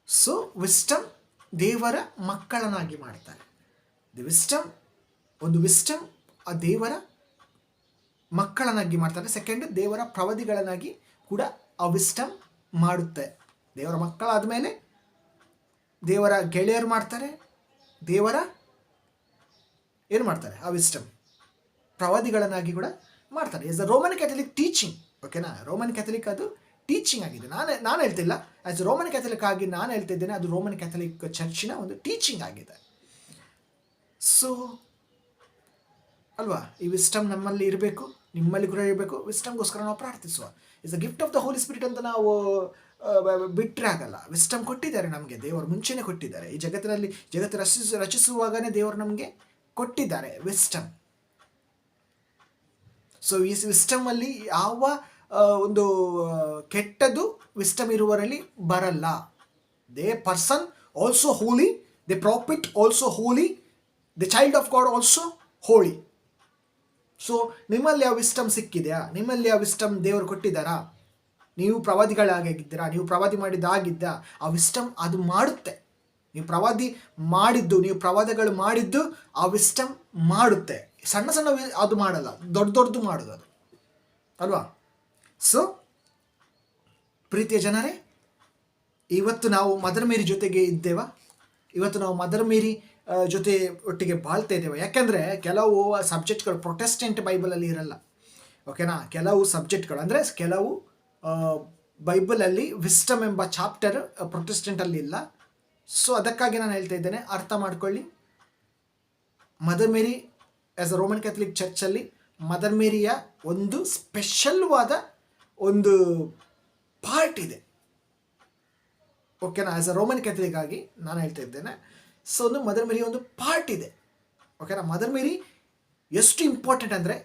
ಸೊ ವಿಸ್ಟಮ್ ದೇವರ ಮಕ್ಕಳನ್ನಾಗಿ ಮಾಡ್ತಾರೆ. ಒಂದು ವಿಸ್ಟಮ್ ಆ ದೇವರ ಮಕ್ಕಳನ್ನಾಗಿ ಮಾಡ್ತಾರೆ. ಸೆಕೆಂಡ್, ದೇವರ ಪ್ರವಾದಿಗಳನ್ನಾಗಿ ಕೂಡ ಆ ವಿಸ್ಟಮ್ ಮಾಡುತ್ತೆ. ದೇವರ ಮಕ್ಕಳಾದ ಮೇಲೆ ದೇವರ ಗೆಳೆಯರು ಮಾಡ್ತಾರೆ, ದೇವರ ಏನು ಮಾಡ್ತಾರೆ, ಆ ವಿಸ್ಟಮ್ ಪ್ರವಾದಿಗಳನ್ನಾಗಿ ಕೂಡ ಮಾಡ್ತಾರೆ. Is the Roman Catholic teaching. ಓಕೆನಾ, ರೋಮನ್ ಕ್ಯಾಥಲಿಕ್ ಅದು ಟೀಚಿಂಗ್ ಆಗಿದೆ. ನಾನು ಹೇಳ್ತಿಲ್ಲ, ಆ್ಯಸ್ ರೋಮನ್ ಕ್ಯಾಥಲಿಕ್ ಆಗಿ ನಾನು ಹೇಳ್ತಿದ್ದೇನೆ, ಅದು ರೋಮನ್ ಕ್ಯಾಥಲಿಕ್ ಚರ್ಚಿನ ಒಂದು ಟೀಚಿಂಗ್ ಆಗಿದೆ. ಸೊ ಅಲ್ವಾ, ಈ ವಿಸ್ಟಮ್ ನಮ್ಮಲ್ಲಿ ಇರಬೇಕು, ನಿಮ್ಮಲ್ಲಿ ಕೂಡ ಇರಬೇಕು. ವಿಸ್ಟಮ್ಗೋಸ್ಕರ ನಾವು ಪ್ರಾರ್ಥಿಸುವ. Is the gift of the holy spirit ಅಂತ ನಾವು ಬಿಟ್ಟರೆ ಆಗಲ್ಲ. ವಿಸ್ಟಮ್ ಕೊಟ್ಟಿದ್ದಾರೆ ನಮಗೆ, ದೇವರು ಮುಂಚೆನೇ ಕೊಟ್ಟಿದ್ದಾರೆ. ಈ ಜಗತ್ತು ರಚಿಸುವಾಗನೇ ದೇವರು ನಮಗೆ ಕೊಟ್ಟಿದ್ದಾರೆ ವಿಸ್ಟಮ್. ಸೊ ಈ ವಿಸ್ಟಮಲ್ಲಿ ಯಾವ ಒಂದು ಕೆಟ್ಟದ್ದು ವಿಸ್ಟಮ್ ಇರುವವರಲ್ಲಿ ಬರಲ್ಲ. They person also holy, they prophet also holy, the child of God also holy. So ನಿಮ್ಮಲ್ಲಿ ಆ ವಿಸ್ಟಮ್ ಸಿಕ್ಕಿದೆಯಾ? ನಿಮ್ಮಲ್ಲಿ ಆ ವಿಸ್ಟಮ್ ದೇವರು ಕೊಟ್ಟಿದ್ದಾರಾ? ನೀವು ಪ್ರವಾದಿಗಳಾಗಿದ್ದೀರಾ? ನೀವು ಪ್ರವಾದಿ ಮಾಡಿದ್ದಾಗಿದ್ದ ಆ ವಿಸ್ಟಮ್ ಅದು ಮಾಡುತ್ತೆ. ನೀವು ಪ್ರವಾದಗಳು ಮಾಡಿದ್ದು ಆ ವಿಸ್ಟಮ್ ಮಾಡುತ್ತೆ. ಸಣ್ಣ ಸಣ್ಣ ಅದು ಮಾಡಲ್ಲ, ದೊಡ್ಡದು ಮಾಡೋದು ಅದು ಅಲ್ವಾ. ಸೊ ಪ್ರೀತಿಯ ಜನರೇ, ಇವತ್ತು ನಾವು ಮದರ್ ಮೇರಿ ಜೊತೆಗೆ ಇದ್ದೇವಾ? ಇವತ್ತು ನಾವು ಮದರ್ ಮೇರಿ ಜೊತೆ ಒಟ್ಟಿಗೆ ಬಾಳ್ತಾ ಇದ್ದೇವೆ. ಯಾಕೆಂದರೆ ಕೆಲವು ಸಬ್ಜೆಕ್ಟ್ಗಳು ಪ್ರೊಟೆಸ್ಟೆಂಟ್ ಬೈಬಲಲ್ಲಿ ಇರಲ್ಲ. ಓಕೆನಾ, ಕೆಲವು ಸಬ್ಜೆಕ್ಟ್ಗಳು ಅಂದರೆ ಕೆಲವು ಬೈಬಲಲ್ಲಿ ವಿಸ್ಟಮ್ ಎಂಬ ಚಾಪ್ಟರ್ ಪ್ರೊಟೆಸ್ಟೆಂಟಲ್ಲಿ ಇಲ್ಲ. ಸೊ ಅದಕ್ಕಾಗಿ ನಾನು ಹೇಳ್ತಾ ಇದ್ದೇನೆ, ಅರ್ಥ ಮಾಡ್ಕೊಳ್ಳಿ. Mother Mary as a Roman Catholic ಚರ್ಚಲ್ಲಿ ಮದರ್ ಮೇರಿಯ ಒಂದು ಸ್ಪೆಷಲ್ವಾದ ಒಂದು ಪಾರ್ಟ್ ಇದೆ. ಓಕೆನಾ, ಆ್ಯಸ್ ಅ ರೋಮನ್ ಕ್ಯಾಥಲಿಕ್ ಆಗಿ ನಾನು ಹೇಳ್ತಾ ಇದ್ದೇನೆ. ಸೊ ಒಂದು ಮದರ್ ಮೇರಿಯ ಒಂದು ಪಾರ್ಟ್ ಇದೆ. ಓಕೆನಾ, ಮದರ್ ಮೇರಿ ಎಷ್ಟು ಇಂಪಾರ್ಟೆಂಟ್ ಅಂದರೆ,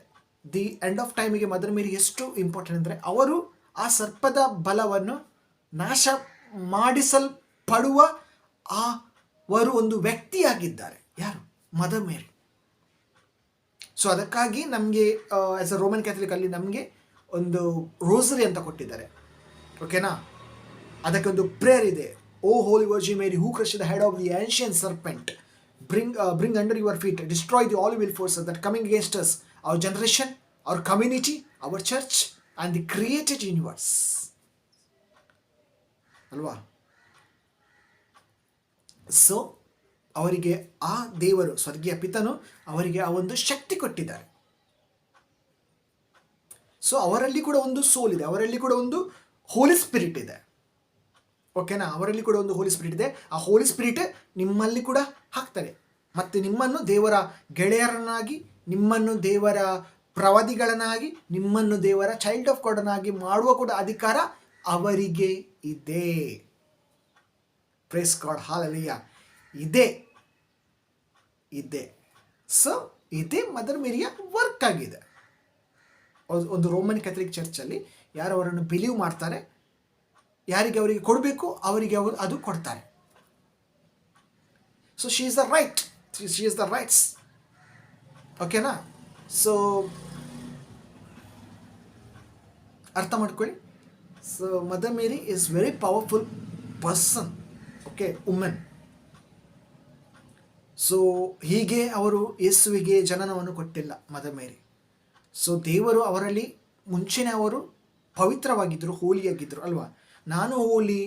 ದಿ ಎಂಡ್ ಆಫ್ ಟೈಮಿಗೆ ಮದರ್ ಮೇರಿ ಎಷ್ಟು ಇಂಪಾರ್ಟೆಂಟ್ ಅಂದರೆ, ಅವರು ಆ ಸರ್ಪದ ಬಲವನ್ನು ನಾಶ ಮಾಡಿಸಲ್ಪಡುವ ಅವರು ಒಂದು ವ್ಯಕ್ತಿಯಾಗಿದ್ದಾರೆ. ಯಾರು? ಮದರ್ ಮೇರಿ. ಸೊ ಅದಕ್ಕಾಗಿ ನಮಗೆ ಆ್ಯಸ್ ಅ ರೋಮನ್ ಕ್ಯಾಥಲಿಕಲ್ಲಿ ನಮಗೆ ಒಂದು ರೋಸರಿ ಅಂತ ಕೊಟ್ಟಿದ್ದಾರೆ. ಓಕೆನಾ, ಅದಕ್ಕೆ ಒಂದು ಪ್ರೇಯರ್ ಇದೆ. Oh holy virgin Mary, who crushed the head of the ancient serpent, bring under your feet, destroy the all evil forces that coming against us, our generation, our community, our church and the created universe. ಅಲ್ವಾ. ಸೊ ಅವರಿಗೆ ಆ ದೇವರು, ಸ್ವರ್ಗೀಯ ಪಿತನು ಅವರಿಗೆ ಆ ಒಂದು ಶಕ್ತಿ ಕೊಟ್ಟಿದ್ದಾರೆ. ಸೊ ಅವರಲ್ಲಿ ಕೂಡ ಒಂದು ಸೋಲ್ ಇದೆ, ಅವರಲ್ಲಿ ಕೂಡ ಒಂದು ಹೋಲಿ ಸ್ಪಿರಿಟ್ ಇದೆ. ಓಕೆನಾ, ಅವರಲ್ಲಿ ಕೂಡ ಒಂದು ಹೋಲಿ ಸ್ಪಿರಿಟ್ ಇದೆ. ಆ ಹೋಲಿ ಸ್ಪಿರಿಟ್ ನಿಮ್ಮಲ್ಲಿ ಕೂಡ ಹಾಕ್ತಾರೆ. ಮತ್ತು ನಿಮ್ಮನ್ನು ದೇವರ ಗೆಳೆಯರನ್ನಾಗಿ, ನಿಮ್ಮನ್ನು ದೇವರ ಪ್ರವಾದಿಗಳನ್ನಾಗಿ, ನಿಮ್ಮನ್ನು ದೇವರ ಚೈಲ್ಡ್ ಆಫ್ ಗಾಡ್ನಾಗಿ ಮಾಡುವ ಕೂಡ ಅಧಿಕಾರ ಅವರಿಗೆ ಇದೆ. Praise god, hallelujah. ಇದೆ. ಸೊ ಇದೇ ಮದರ್ ಮೇರಿಯ ವರ್ಕ್ ಆಗಿದೆ. ಒಂದು ರೋಮನ್ ಕ್ಯಾಥಲಿಕ್ ಚರ್ಚಲ್ಲಿ ಯಾರು ಅವರನ್ನು ಬಿಲೀವ್ ಮಾಡ್ತಾರೆ, ಯಾರಿಗೆ ಅವರಿಗೆ ಕೊಡಬೇಕು ಅವರಿಗೆ ಅವರು ಅದು ಕೊಡ್ತಾರೆ. So she is the rights. ಓಕೆನಾ. ಸೊ ಅರ್ಥ ಮಾಡ್ಕೊಳ್ಳಿ. So mother Mary is very powerful person. Okay, women. So ಹೀಗೆ ಅವರು ಯೇಸುವಿಗೆ ಜನನವನ್ನು ಕೊಟ್ಟಿಲ್ಲ ಮದರ್ ಮೇರಿ. ಸೊ ದೇವರು ಅವರಲ್ಲಿ ಮುಂಚೆನೇ ಅವರು ಪವಿತ್ರವಾಗಿದ್ದರು, ಹೋಲಿಯಾಗಿದ್ದರು ಅಲ್ವಾ. ನಾನು ಹೋಲಿ,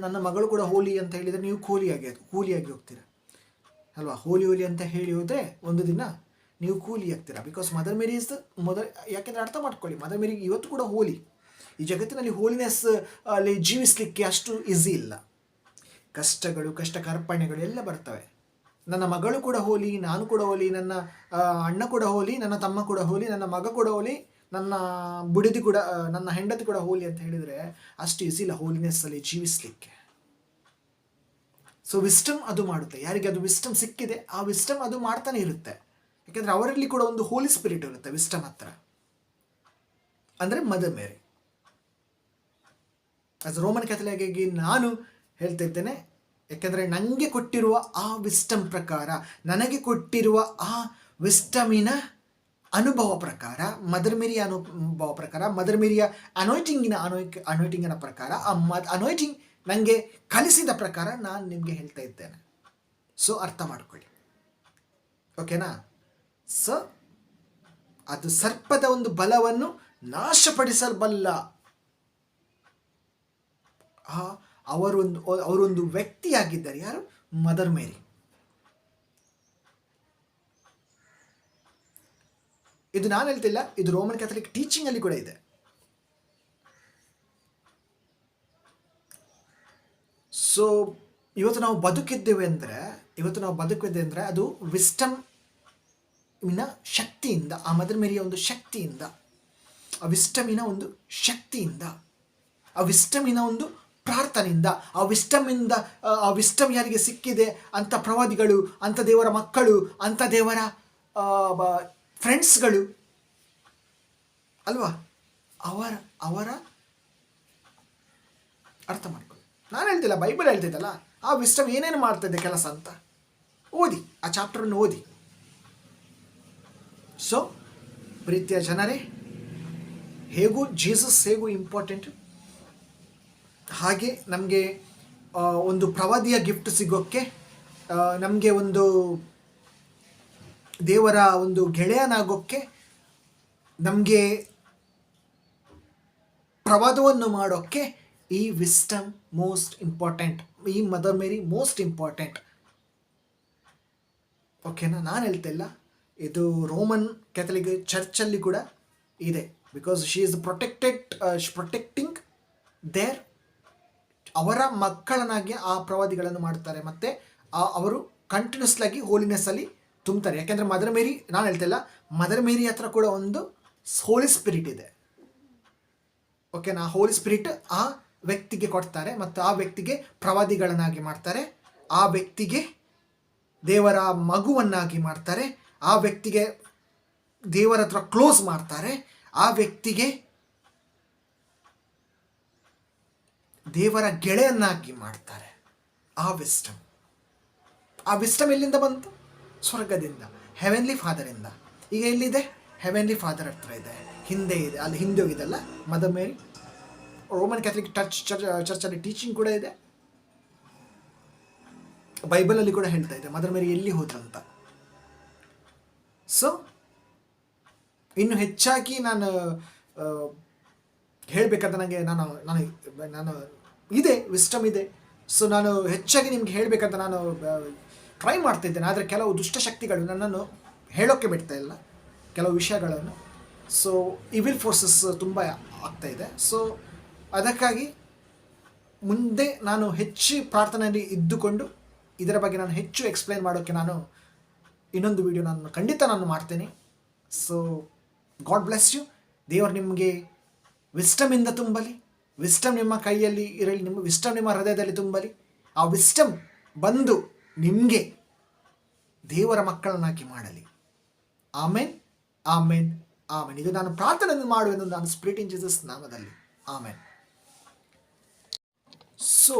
ನನ್ನ ಮಗಳು ಕೂಡ ಹೋಲಿ ಅಂತ ಹೇಳಿದರೆ ನೀವು ಕೂಲಿಯಾಗಿ ಹೋಗ್ತೀರಾ ಅಲ್ವಾ. ಹೋಲಿ ಅಂತ ಹೇಳಿ ಹೋದರೆ ಒಂದು ದಿನ ನೀವು ಕೂಲಿ ಆಗ್ತೀರಾ. ಬಿಕಾಸ್ ಮದರ್ ಮೇರಿ ಇಸ್ ಯಾಕೆಂದರೆ ಅರ್ಥ ಮಾಡ್ಕೊಳ್ಳಿ, ಮದರ್ ಮೇರಿ ಇವತ್ತು ಕೂಡ ಹೋಲಿ. ಈ ಜಗತ್ತಿನಲ್ಲಿ ಹೋಲಿನೆಸ್ ಅಲ್ಲಿ ಜೀವಿಸಲಿಕ್ಕೆ ಅಷ್ಟು ಈಸಿ ಇಲ್ಲ. ಕಷ್ಟಗಳು, ಕಷ್ಟ ಕಾರ್ಪಣ್ಯಗಳು ಎಲ್ಲ ಬರ್ತವೆ. ನನ್ನ ಮಗಳು ಕೂಡ ಹೋಲಿ, ನಾನು ಕೂಡ ಹೋಲಿ, ನನ್ನ ಅಣ್ಣ ಕೂಡ ಹೋಲಿ, ನನ್ನ ತಮ್ಮ ಕೂಡ ಹೋಲಿ, ನನ್ನ ಮಗ ಕೂಡ ಹೋಲಿ, ನನ್ನ ಬುಡಿದಿ ಕೂಡ ನನ್ನ ಹೆಂಡತಿ ಕೂಡ ಹೋಲಿ ಅಂತ ಹೇಳಿದರೆ ಅಷ್ಟು ಈಸಿ ಇಲ್ಲ ಹೋಲಿನೆಸ್ಸಲ್ಲಿ ಜೀವಿಸಲಿಕ್ಕೆ. ಸೊ ವಿಸ್ಟಮ್ ಅದು ಮಾಡುತ್ತೆ. ಯಾರಿಗೆ ಅದು ವಿಸ್ಟಮ್ ಸಿಕ್ಕಿದೆ ಆ ವಿಸ್ಟಮ್ ಅದು ಮಾಡ್ತಾನೆ ಇರುತ್ತೆ. ಯಾಕೆಂದರೆ ಅವರಲ್ಲಿ ಕೂಡ ಒಂದು ಹೋಲಿ ಸ್ಪಿರಿಟ್ ಇರುತ್ತೆ ವಿಸ್ಟಮ್ ಹತ್ರ, ಅಂದರೆ ಮದರ್ ಮೇರಿ. ಆಸ್ ರೋಮನ್ ಕ್ಯಾಥಲಿಕ್ಕಾಗಿ ನಾನು ಹೇಳ್ತಾ ಇದ್ದೇನೆ, ಯಾಕೆಂದರೆ ನನಗೆ ಕೊಟ್ಟಿರುವ ಆ ವಿಸ್ಟಮ್ ಪ್ರಕಾರ, ನನಗೆ ಕೊಟ್ಟಿರುವ ಆ ವಿಸ್ಟಮಿನ ಅನುಭವ ಪ್ರಕಾರ, ಮದರ್ ಮೇರಿಯ ಅನುಭವ ಪ್ರಕಾರ, ಮದರ್ ಮೇರಿಯ ಅನಾಯ್ಟಿಂಗಿನ ಪ್ರಕಾರ, ಆ ಅನಾಯ್ಟಿಂಗ್ ನನಗೆ ಕಲಿಸಿದ ಪ್ರಕಾರ ನಾನು ನಿಮಗೆ ಹೇಳ್ತಾ ಇದ್ದೇನೆ. ಸೊ ಅರ್ಥ ಮಾಡ್ಕೊಳ್ಳಿ, ಓಕೆನಾ? ಸೊ ಅದು ಸರ್ಪದ ಒಂದು ಬಲವನ್ನು ನಾಶಪಡಿಸಬಲ್ಲ ಅವರೊಂದು ವ್ಯಕ್ತಿಯಾಗಿದ್ದಾರೆ. ಯಾರು? ಮದರ್ ಮೇರಿ. ಇದು ನಾನು ಹೇಳ್ತಿಲ್ಲ, ಇದು ರೋಮನ್ ಕ್ಯಾಥಲಿಕ್ ಟೀಚಿಂಗ್ ಅಲ್ಲಿ ಕೂಡ ಇದೆ. ಸೊ ಇವತ್ತು ನಾವು ಬದುಕಿದ್ದೇವೆ ಅಂದರೆ ಅದು ವಿಸ್ಟಮಿನ ಶಕ್ತಿಯಿಂದ, ಆ ಮದರ್ ಮೇರಿಯ ಒಂದು ಶಕ್ತಿಯಿಂದ, ಆ ವಿಸ್ಟಮಿನ ಒಂದು ಶಕ್ತಿಯಿಂದ, ಆ ವಿಸ್ಟಮಿನ ಒಂದು ಪ್ರಾರ್ಥನೆಯಿಂದ, ಆ ವಿಸ್ಟಮ್ ಯಾರಿಗೆ ಸಿಕ್ಕಿದೆ ಅಂಥ ಪ್ರವಾದಿಗಳು, ಅಂಥ ದೇವರ ಮಕ್ಕಳು, ಅಂಥ ದೇವರ ಫ್ರೆಂಡ್ಸ್ಗಳು ಅಲ್ವಾ, ಅವರ ಅರ್ಥ ಮಾಡ್ಕೊಳ್ಳಿ. ನಾನು ಹೇಳ್ತಿಲ್ಲ, ಬೈಬಲ್ ಹೇಳ್ತಿದ್ದಲ್ಲ ಆ ವಿಸ್ಟಮ್ ಏನೇನು ಮಾಡ್ತಿದ್ದೆ ಕೆಲಸ ಅಂತ. ಓದಿ, ಆ ಚಾಪ್ಟರನ್ನು ಓದಿ. ಸೊ ಪ್ರೀತಿಯ ಜನರೇ, ಜೀಸಸ್ ಹೇಗೂ ಇಂಪಾರ್ಟೆಂಟ್, ಹಾಗೆ ನಮಗೆ ಒಂದು ಪ್ರವಾದಿಯ ಗಿಫ್ಟ್ ಸಿಗೋಕ್ಕೆ, ನಮಗೆ ಒಂದು ದೇವರ ಒಂದು ಗೆಳೆಯನಾಗೋಕ್ಕೆ, ನಮಗೆ ಪ್ರವಾದವನ್ನು ಮಾಡೋಕ್ಕೆ ಈ ವಿಸ್ಟಮ್ ಮೋಸ್ಟ್ ಇಂಪಾರ್ಟೆಂಟ್, ಈ ಮದರ್ ಮೇರಿ ಮೋಸ್ಟ್ ಇಂಪಾರ್ಟೆಂಟ್. ಓಕೆನಾ? ನಾನು ಹೇಳ್ತಾ ಇಲ್ಲ, ಇದು ರೋಮನ್ ಕ್ಯಾಥಲಿಕ್ ಚರ್ಚಲ್ಲಿ ಕೂಡ ಇದೆ. Because she is protecting there, ಅವರ ಮಕ್ಕಳನ್ನಾಗಿ ಆ ಪ್ರವಾದಿಗಳನ್ನು ಮಾಡ್ತಾರೆ, ಮತ್ತು ಅವರು ಕಂಟಿನ್ಯೂಸ್ಲಾಗಿ ಹೋಲಿನೆಸ್ಸಲ್ಲಿ ತುಂಬ್ತಾರೆ. ಯಾಕೆಂದರೆ ಮದರ್ ಮೇರಿ, ನಾನು ಹೇಳ್ತಿಲ್ಲ, ಮದರ್ ಮೇರಿ ಹತ್ರ ಕೂಡ ಒಂದು ಹೋಲಿ ಸ್ಪಿರಿಟ್ ಇದೆ. ಓಕೆನಾ? ಹೋಲಿ ಸ್ಪಿರಿಟ್ ಆ ವ್ಯಕ್ತಿಗೆ ಕೊಡ್ತಾರೆ ಮತ್ತು ಆ ವ್ಯಕ್ತಿಗೆ ಪ್ರವಾದಿಗಳನ್ನಾಗಿ ಮಾಡ್ತಾರೆ, ಆ ವ್ಯಕ್ತಿಗೆ ದೇವರ ಮಗುವನ್ನಾಗಿ ಮಾಡ್ತಾರೆ, ಆ ವ್ಯಕ್ತಿಗೆ ದೇವರ ಹತ್ರ ಕ್ಲೋಸ್ ಮಾಡ್ತಾರೆ, ಆ ವ್ಯಕ್ತಿಗೆ ದೇವರ ಗೆಳೆಯನ್ನಾಗಿ ಮಾಡ್ತಾರೆ. ಆ ವಿಸ್ಟಮ್ ಎಲ್ಲಿಂದ ಬಂತು? ಸ್ವರ್ಗದಿಂದ, ಹೆವೆನ್ಲಿ ಫಾದರಿಂದ. ಈಗ ಎಲ್ಲಿದೆ? ಹೆವೆನ್ಲಿ ಫಾದರ್ ಹತ್ರ ಇದೆ, ಹಿಂದೆ ಇದೆ, ಅಲ್ಲಿ ಹಿಂದೆ ಹೋಗಿದೆಲ್ಲ ಮದರ್ ಮೇರಿ. ರೋಮನ್ ಕ್ಯಾಥಲಿಕ್ ಚರ್ಚಲ್ಲಿ ಟೀಚಿಂಗ್ ಕೂಡ ಇದೆ, ಬೈಬಲಲ್ಲಿ ಕೂಡ ಹೇಳ್ತಾ ಇದೆ ಮದರ್ ಮೇರಿ ಎಲ್ಲಿ ಹೋದ್ರಂತ. ಸೊ ಇನ್ನು ಹೆಚ್ಚಾಗಿ ನಾನು ಹೇಳಬೇಕಾದ್ರೆ ನನಗೆ ನಾನು ಇದೆ, ವಿಸ್ಟಮ್ ಇದೆ. ಸೊ ನಾನು ಹೆಚ್ಚಾಗಿ ನಿಮ್ಗೆ ಹೇಳಬೇಕಂತ ನಾನು ಟ್ರೈ ಮಾಡ್ತಿದ್ದೇನೆ, ಆದರೆ ಕೆಲವು ದುಷ್ಟಶಕ್ತಿಗಳು ನನ್ನನ್ನು ಹೇಳೋಕ್ಕೆ ಬಿಡ್ತಾ ಇಲ್ಲ ಕೆಲವು ವಿಷಯಗಳನ್ನು. ಸೊ ಇವಿಲ್ ಫೋರ್ಸಸ್ ತುಂಬ ಆಗ್ತಾ ಇದೆ. ಸೊ ಅದಕ್ಕಾಗಿ ಮುಂದೆ ನಾನು ಹೆಚ್ಚು ಪ್ರಾರ್ಥನೆಯಲ್ಲಿ ಇದ್ದುಕೊಂಡು ಇದರ ಬಗ್ಗೆ ನಾನು ಹೆಚ್ಚು ಎಕ್ಸ್ಪ್ಲೈನ್ ಮಾಡೋಕ್ಕೆ ನಾನು ಇನ್ನೊಂದು ವಿಡಿಯೋ ಖಂಡಿತ ಮಾಡ್ತೇನೆ. So God bless you. ದೇವರು ನಿಮಗೆ ವಿಸ್ಟಮಿಂದ ತುಂಬಲಿ, ವಿಸ್ಟಮ್ ನಿಮ್ಮ ಕೈಯಲ್ಲಿ ಇರಲಿ, ನಿಮ್ಮ ವಿಸ್ಟಮ್ ನಿಮ್ಮ ಹೃದಯದಲ್ಲಿ ತುಂಬಲಿ. ಆ ವಿಸ್ಟಮ್ ಬಂದು ನಿಮಗೆ ದೇವರ ಮಕ್ಕಳನ್ನಾಗಿ ಮಾಡಲಿ. ಆಮೇನ್, ಆಮೇನ್, ಆಮೇನ್. ಇದು ನಾನು ಪ್ರಾರ್ಥನೆಯನ್ನು ಮಾಡುವೆಂದು ನಾನು ಸ್ಪಿರಿಟ್ ಇನ್ ಜೀಸಸ್ ನಾಮದಲ್ಲಿ. ಆಮೇನ್. ಸೊ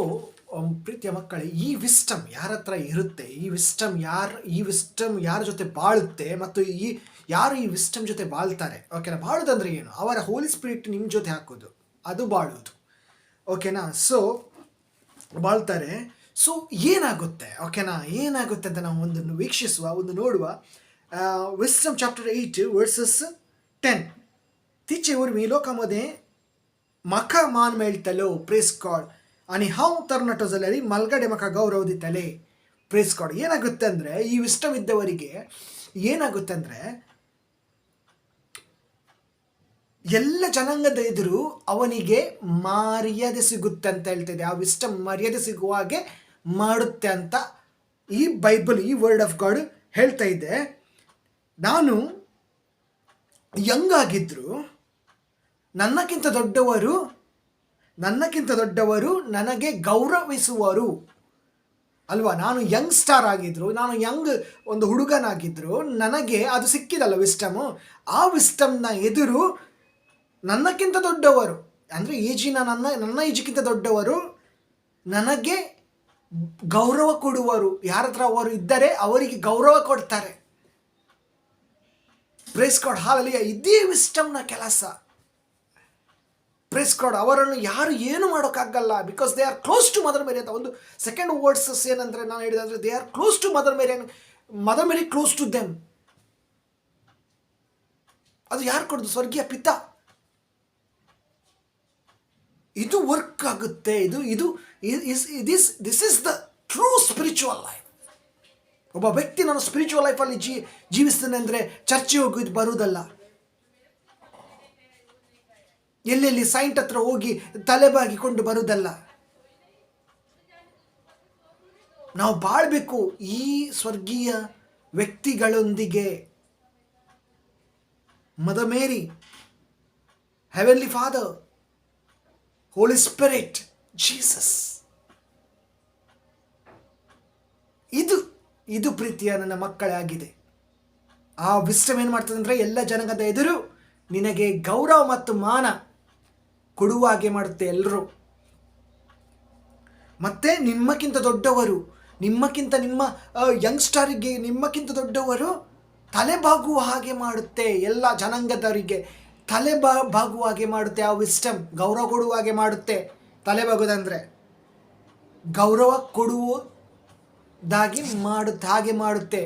ಪ್ರೀತಿಯ ಮಕ್ಕಳೇ, ಈ ವಿಸ್ಟಮ್ ಯಾರ ಹತ್ರ ಇರುತ್ತೆ, ಈ ವಿಸ್ಟಮ್ ಯಾರ ಜೊತೆ ಬಾಳುತ್ತೆ, ಮತ್ತು ಯಾರು ಈ ವಿಸ್ಟಮ್ ಜೊತೆ ಬಾಳ್ತಾರೆ, ಓಕೆನಾ? ಬಾಳೋದಂದ್ರೆ ಏನು? ಅವರ ಹೋಲಿ ಸ್ಪಿರಿಟ್ ನಿಮ್ಮ ಜೊತೆ ಹಾಕೋದು, ಅದು ಬಾಳುವುದು, ಓಕೆನಾ? ಸೊ ಬಾಳ್ತಾರೆ. ಸೊ ಏನಾಗುತ್ತೆ, ಓಕೆನಾ? ಏನಾಗುತ್ತೆ ಅಂತ ನಾವು ಒಂದು ವೀಕ್ಷಿಸುವ, ಒಂದು ನೋಡುವ. Wisdom chapter 8 versus 10. तिचे उर्मी लोकांमध्ये म्हाका मान मेळटलो, प्रेस गॉड, आणि हांव तर नटो जाल्यार मलगडे म्हाका गौरव दितले, ಪ್ರೇಸ್ ಗಾಡ್. ಏನಾಗುತ್ತೆ ಅಂದರೆ, ಈ ವಿಸ್ಟಮ್ ಇದ್ದವರಿಗೆ ಏನಾಗುತ್ತೆ ಅಂದರೆ, ಎಲ್ಲ ಜನಾಂಗದ ಎದುರು ಅವನಿಗೆ ಮರ್ಯಾದೆ ಸಿಗುತ್ತೆ ಅಂತ ಹೇಳ್ತಿದೆ. ಆ ವಿಸ್ಟಮ್ ಮರ್ಯಾದೆ ಸಿಗುವ ಹಾಗೆ ಮಾಡುತ್ತೆ ಅಂತ ಈ ಬೈಬಲ್, ಈ ವರ್ಡ್ ಆಫ್ ಗಾಡ್ ಹೇಳ್ತಾ ಇದೆ. ನಾನು ಯಂಗ್ ಆಗಿದ್ರು ನನ್ನಕ್ಕಿಂತ ದೊಡ್ಡವರು ನನಗೆ ಗೌರವಿಸುವರು ಅಲ್ವಾ. ನಾನು ಯಂಗ್ ಸ್ಟಾರ್ ಆಗಿದ್ರು, ನಾನು ಯಂಗ್ ಒಂದು ಹುಡುಗನಾಗಿದ್ರು, ನನಗೆ ಅದು ಸಿಕ್ಕಿದಲ್ಲ ವಿಸ್ಟಮು. ಆ ವಿಸ್ಟಮ್ನ ಎದುರು ನನ್ನಕ್ಕಿಂತ ದೊಡ್ಡವರು ಅಂದರೆ ನನ್ನ ಏಜಿಗಿಂತ ದೊಡ್ಡವರು ನನಗೆ ಗೌರವ ಕೊಡುವರು. ಯಾರ ಹತ್ರ ಅವರು ಇದ್ದರೆ ಅವರಿಗೆ ಗೌರವ ಕೊಡ್ತಾರೆ. Praise god, hallelujah. ಇದೇ ವಿಸ್ಟಮ್ನ ಕೆಲಸ. Praise God. ಅವರನ್ನು ಯಾರು ಏನು ಮಾಡೋಕ್ಕಾಗಲ್ಲ, because they are close to Mother Mary ಅಂತ. ಒಂದು ಸೆಕೆಂಡ್ ವರ್ಡ್ಸಸ್ ಏನಂದರೆ ನಾನು ಹೇಳಿದ್ರೆ, they are close to Mother Mary close to them. ಅದು ಯಾರು ಕೊಡೋದು? ಸ್ವರ್ಗೀಯ ಪಿತ. ಇದು ವರ್ಕ್ ಆಗುತ್ತೆ. This is the true spiritual life. ಒಬ್ಬ ವ್ಯಕ್ತಿ ನಾನು ಸ್ಪಿರಿಚುವಲ್ ಲೈಫಲ್ಲಿ ಜೀವಿಸ್ತೇನೆ ಅಂದರೆ ಚರ್ಚೆ ಹೋಗಿ ಬರುವುದಲ್ಲ, ಎಲ್ಲೆಲ್ಲಿ ಸೈಂಟ್ ಹತ್ರ ಹೋಗಿ ತಲೆಬಾಗಿಕೊಂಡು ಬರುವುದಲ್ಲ. ನಾವು ಬಾಳ್ಬೇಕು ಈ ಸ್ವರ್ಗೀಯ ವ್ಯಕ್ತಿಗಳೊಂದಿಗೆ. ಮದರ್ ಮೇರಿ, ಹೆವೆನ್ಲಿ ಫಾದರ್, ಹೋಲಿ ಸ್ಪಿರಿಟ್, ಜೀಸಸ್. ಇದು ಪ್ರೀತಿಯ ನನ್ನ ಮಕ್ಕಳೇ ಆಗಿದೆ. ಆ ವಿಸ್ಟಮ್ ಏನು ಮಾಡ್ತದೆ ಅಂದರೆ ಎಲ್ಲ ಜನಾಂಗದ ಎದುರು ನಿನಗೆ ಗೌರವ ಮತ್ತು ಮಾನ ಕೊಡುವ ಹಾಗೆ ಮಾಡುತ್ತೆ ಎಲ್ಲರೂ. ಮತ್ತೆ ನಿಮ್ಮಕ್ಕಿಂತ ದೊಡ್ಡವರು, ನಿಮ್ಮ ಯಂಗ್ಸ್ಟರಿಗೆ ನಿಮ್ಮಕ್ಕಿಂತ ದೊಡ್ಡವರು ತಲೆ ಬಾಗುವ ಹಾಗೆ ಮಾಡುತ್ತೆ. ಎಲ್ಲ ಜನಾಂಗದವರಿಗೆ ತಲೆ ಬಾಗುವ ಹಾಗೆ ಮಾಡುತ್ತೆ. ಆ ವಿಸ್ಟಮ್ ಗೌರವ ಕೊಡುವ ಹಾಗೆ ಮಾಡುತ್ತೆ. ತಲೆ ಬಾಗುವುದಂದರೆ ಗೌರವ ಕೊಡುವುದಾಗಿ ಹಾಗೆ ಮಾಡುತ್ತೆ.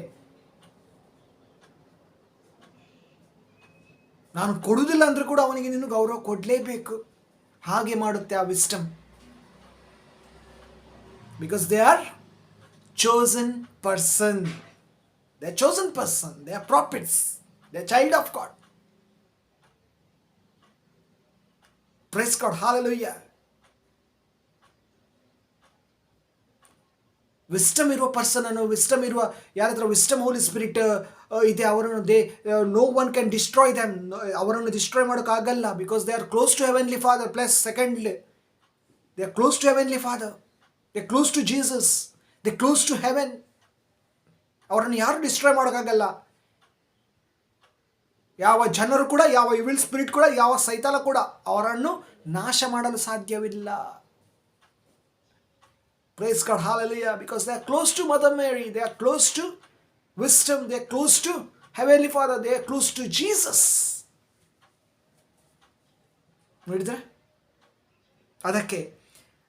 ನಾನು ಕೊಡುವುದಿಲ್ಲ ಅಂದರೂ ಕೂಡ ಅವನಿಗೆ ನೀನು ಗೌರವ ಕೊಡಲೇಬೇಕು. ಹಾಗೆ ಮಾಡುತ್ತೆ ಆ wisdom. Because they R chosen person. They are chosen person. They are prophets. They are child of God. Praise God. Hallelujah. Wisdom ಇರುವ ಪರ್ಸನ್ ಅನ್ನು, ವಿಸ್ಟಮ್ ಇರುವ ಯಾರ ಹತ್ರ ವಿಸ್ಟಮ್ ಹೋಲಿ ಸ್ಪಿರಿಟ್ ಇದೆ ಅವರನ್ನು no one can destroy them. ಅವರನ್ನು ಡಿಸ್ಟ್ರಾಯ್ ಮಾಡೋಕ್ಕಾಗಲ್ಲ. Because they are close to heavenly father. Plus secondly they are close to heavenly father. They are close to Jesus. They close to heaven. ಅವರನ್ನು ಯಾರು ಡಿಸ್ಟ್ರಾಯ್ ಮಾಡೋಕ್ಕಾಗಲ್ಲ. ಯಾವ ಜನರು ಕೂಡ, ಯಾವ ಇವಿಲ್ ಸ್ಪಿರಿಟ್ ಕೂಡ, ಯಾವ ಸೈತಾನ ಕೂಡ ಅವರನ್ನು ನಾಶ ಮಾಡಲು ಸಾಧ್ಯವಿಲ್ಲ. Praise God, hallelujah, because they are close to Mother Mary, they are close to wisdom, they are close to Heavenly Father, they are close to Jesus. ನೋಡಿದ್ರೆ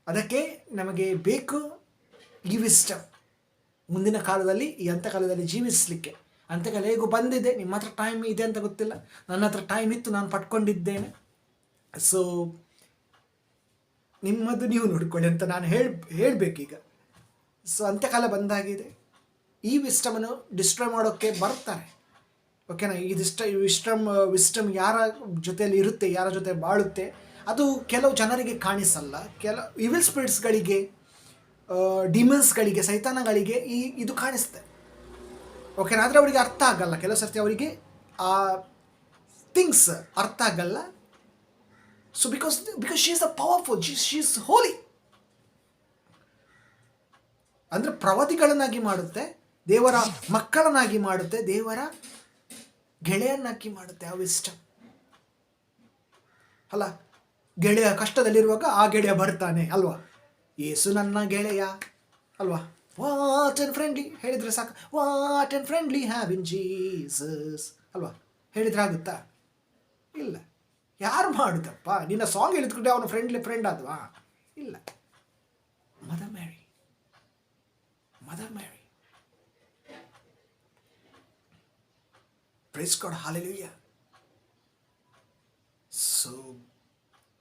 ಅದಕ್ಕೆ ನಮಗೆ ಬೇಕು ಈ ವಿಸ್ಟಮ್. ಮುಂದಿನ ಕಾಲದಲ್ಲಿ ಈ ಅಂತ್ಯಕಾಲದಲ್ಲಿ ಜೀವಿಸಲಿಕ್ಕೆ. ಅಂತ್ಯಕಾಲ ಹೇಗೂ ಬಂದಿದೆ. ನಿಮ್ಮ ಹತ್ರ ಟೈಮ್ ಇದೆ ಅಂತ ಗೊತ್ತಿಲ್ಲ, ನನ್ನ ಹತ್ರ ಟೈಮ್ ಇತ್ತು, ನಾನು ಪಡ್ಕೊಂಡಿದ್ದೇನೆ. ಸೊ ನಿಮ್ಮದು ನೀವು ನೋಡಿಕೊಳ್ಳಿ ಅಂತ ನಾನು ಹೇಳಬೇಕೀಗ. ಸೊ ಅಂತ್ಯಕಾಲ ಬಂದಾಗಿದೆ. ಈ ವಿಸ್ಟಮನ್ನು ಡಿಸ್ಟ್ರಾಯ್ ಮಾಡೋಕ್ಕೆ ಬರ್ತಾರೆ. ಓಕೆನಾ. ಈ ವಿಸ್ಟಮ್ ಯಾರ ಜೊತೆಯಲ್ಲಿ ಇರುತ್ತೆ, ಯಾರ ಜೊತೆ ಬಾಳುತ್ತೆ, ಅದು ಕೆಲವು ಜನರಿಗೆ ಕಾಣಿಸಲ್ಲ. ಇವಿಲ್ ಸ್ಪಿರಿಟ್ಸ್ಗಳಿಗೆ, ಡಿಮನ್ಸ್ಗಳಿಗೆ, ಸೈತಾನಗಳಿಗೆ ಇದು ಕಾಣಿಸುತ್ತೆ. ಓಕೆನಾ. ಆದರೆ ಅವರಿಗೆ ಅರ್ಥ ಆಗಲ್ಲ. ಕೆಲವು ಸರ್ತಿ ಅವರಿಗೆ ಆ ಥಿಂಗ್ಸ್ ಅರ್ಥ ಆಗಲ್ಲ. So because she is a powerful, she is holy. ಅಂದರೆ ಪ್ರವಾದಿಗಳನ್ನಾಗಿ ಮಾಡುತ್ತೆ, ದೇವರ ಮಕ್ಕಳನ್ನಾಗಿ ಮಾಡುತ್ತೆ, ದೇವರ ಗೆಳೆಯನ್ನಾಗಿ ಮಾಡುತ್ತೆ ಆ ವಿಸ್ಟಮ್ ಅಲ್ಲ. ಗೆಳೆಯ ಕಷ್ಟದಲ್ಲಿರುವಾಗ ಆ ಗೆಳೆಯ ಬರ್ತಾನೆ ಅಲ್ವಾ. ಯೇಸು ನನ್ನ ಗೆಳೆಯ ಅಲ್ವಾ. ವಾಟ್ ಅಂಡ್ ಫ್ರೆಂಡ್ಲಿ ಹೇಳಿದರೆ ಸಾಕು. What and friendly have in Jesus ಅಲ್ವಾ. ಹೇಳಿದ್ರೆ ಆಗುತ್ತಾ? ಇಲ್ಲ. ಯಾರು ಮಾಡುತ್ತಪ್ಪ? ನಿನ್ನ ಸಾಂಗ್ ಹೇಳಿದ್ಕೊಂಡೆ ಅವನು ಫ್ರೆಂಡ್ ಆದ್ವಾ? ಇಲ್ಲ. Mother Mary. Praise God, hallelujah. So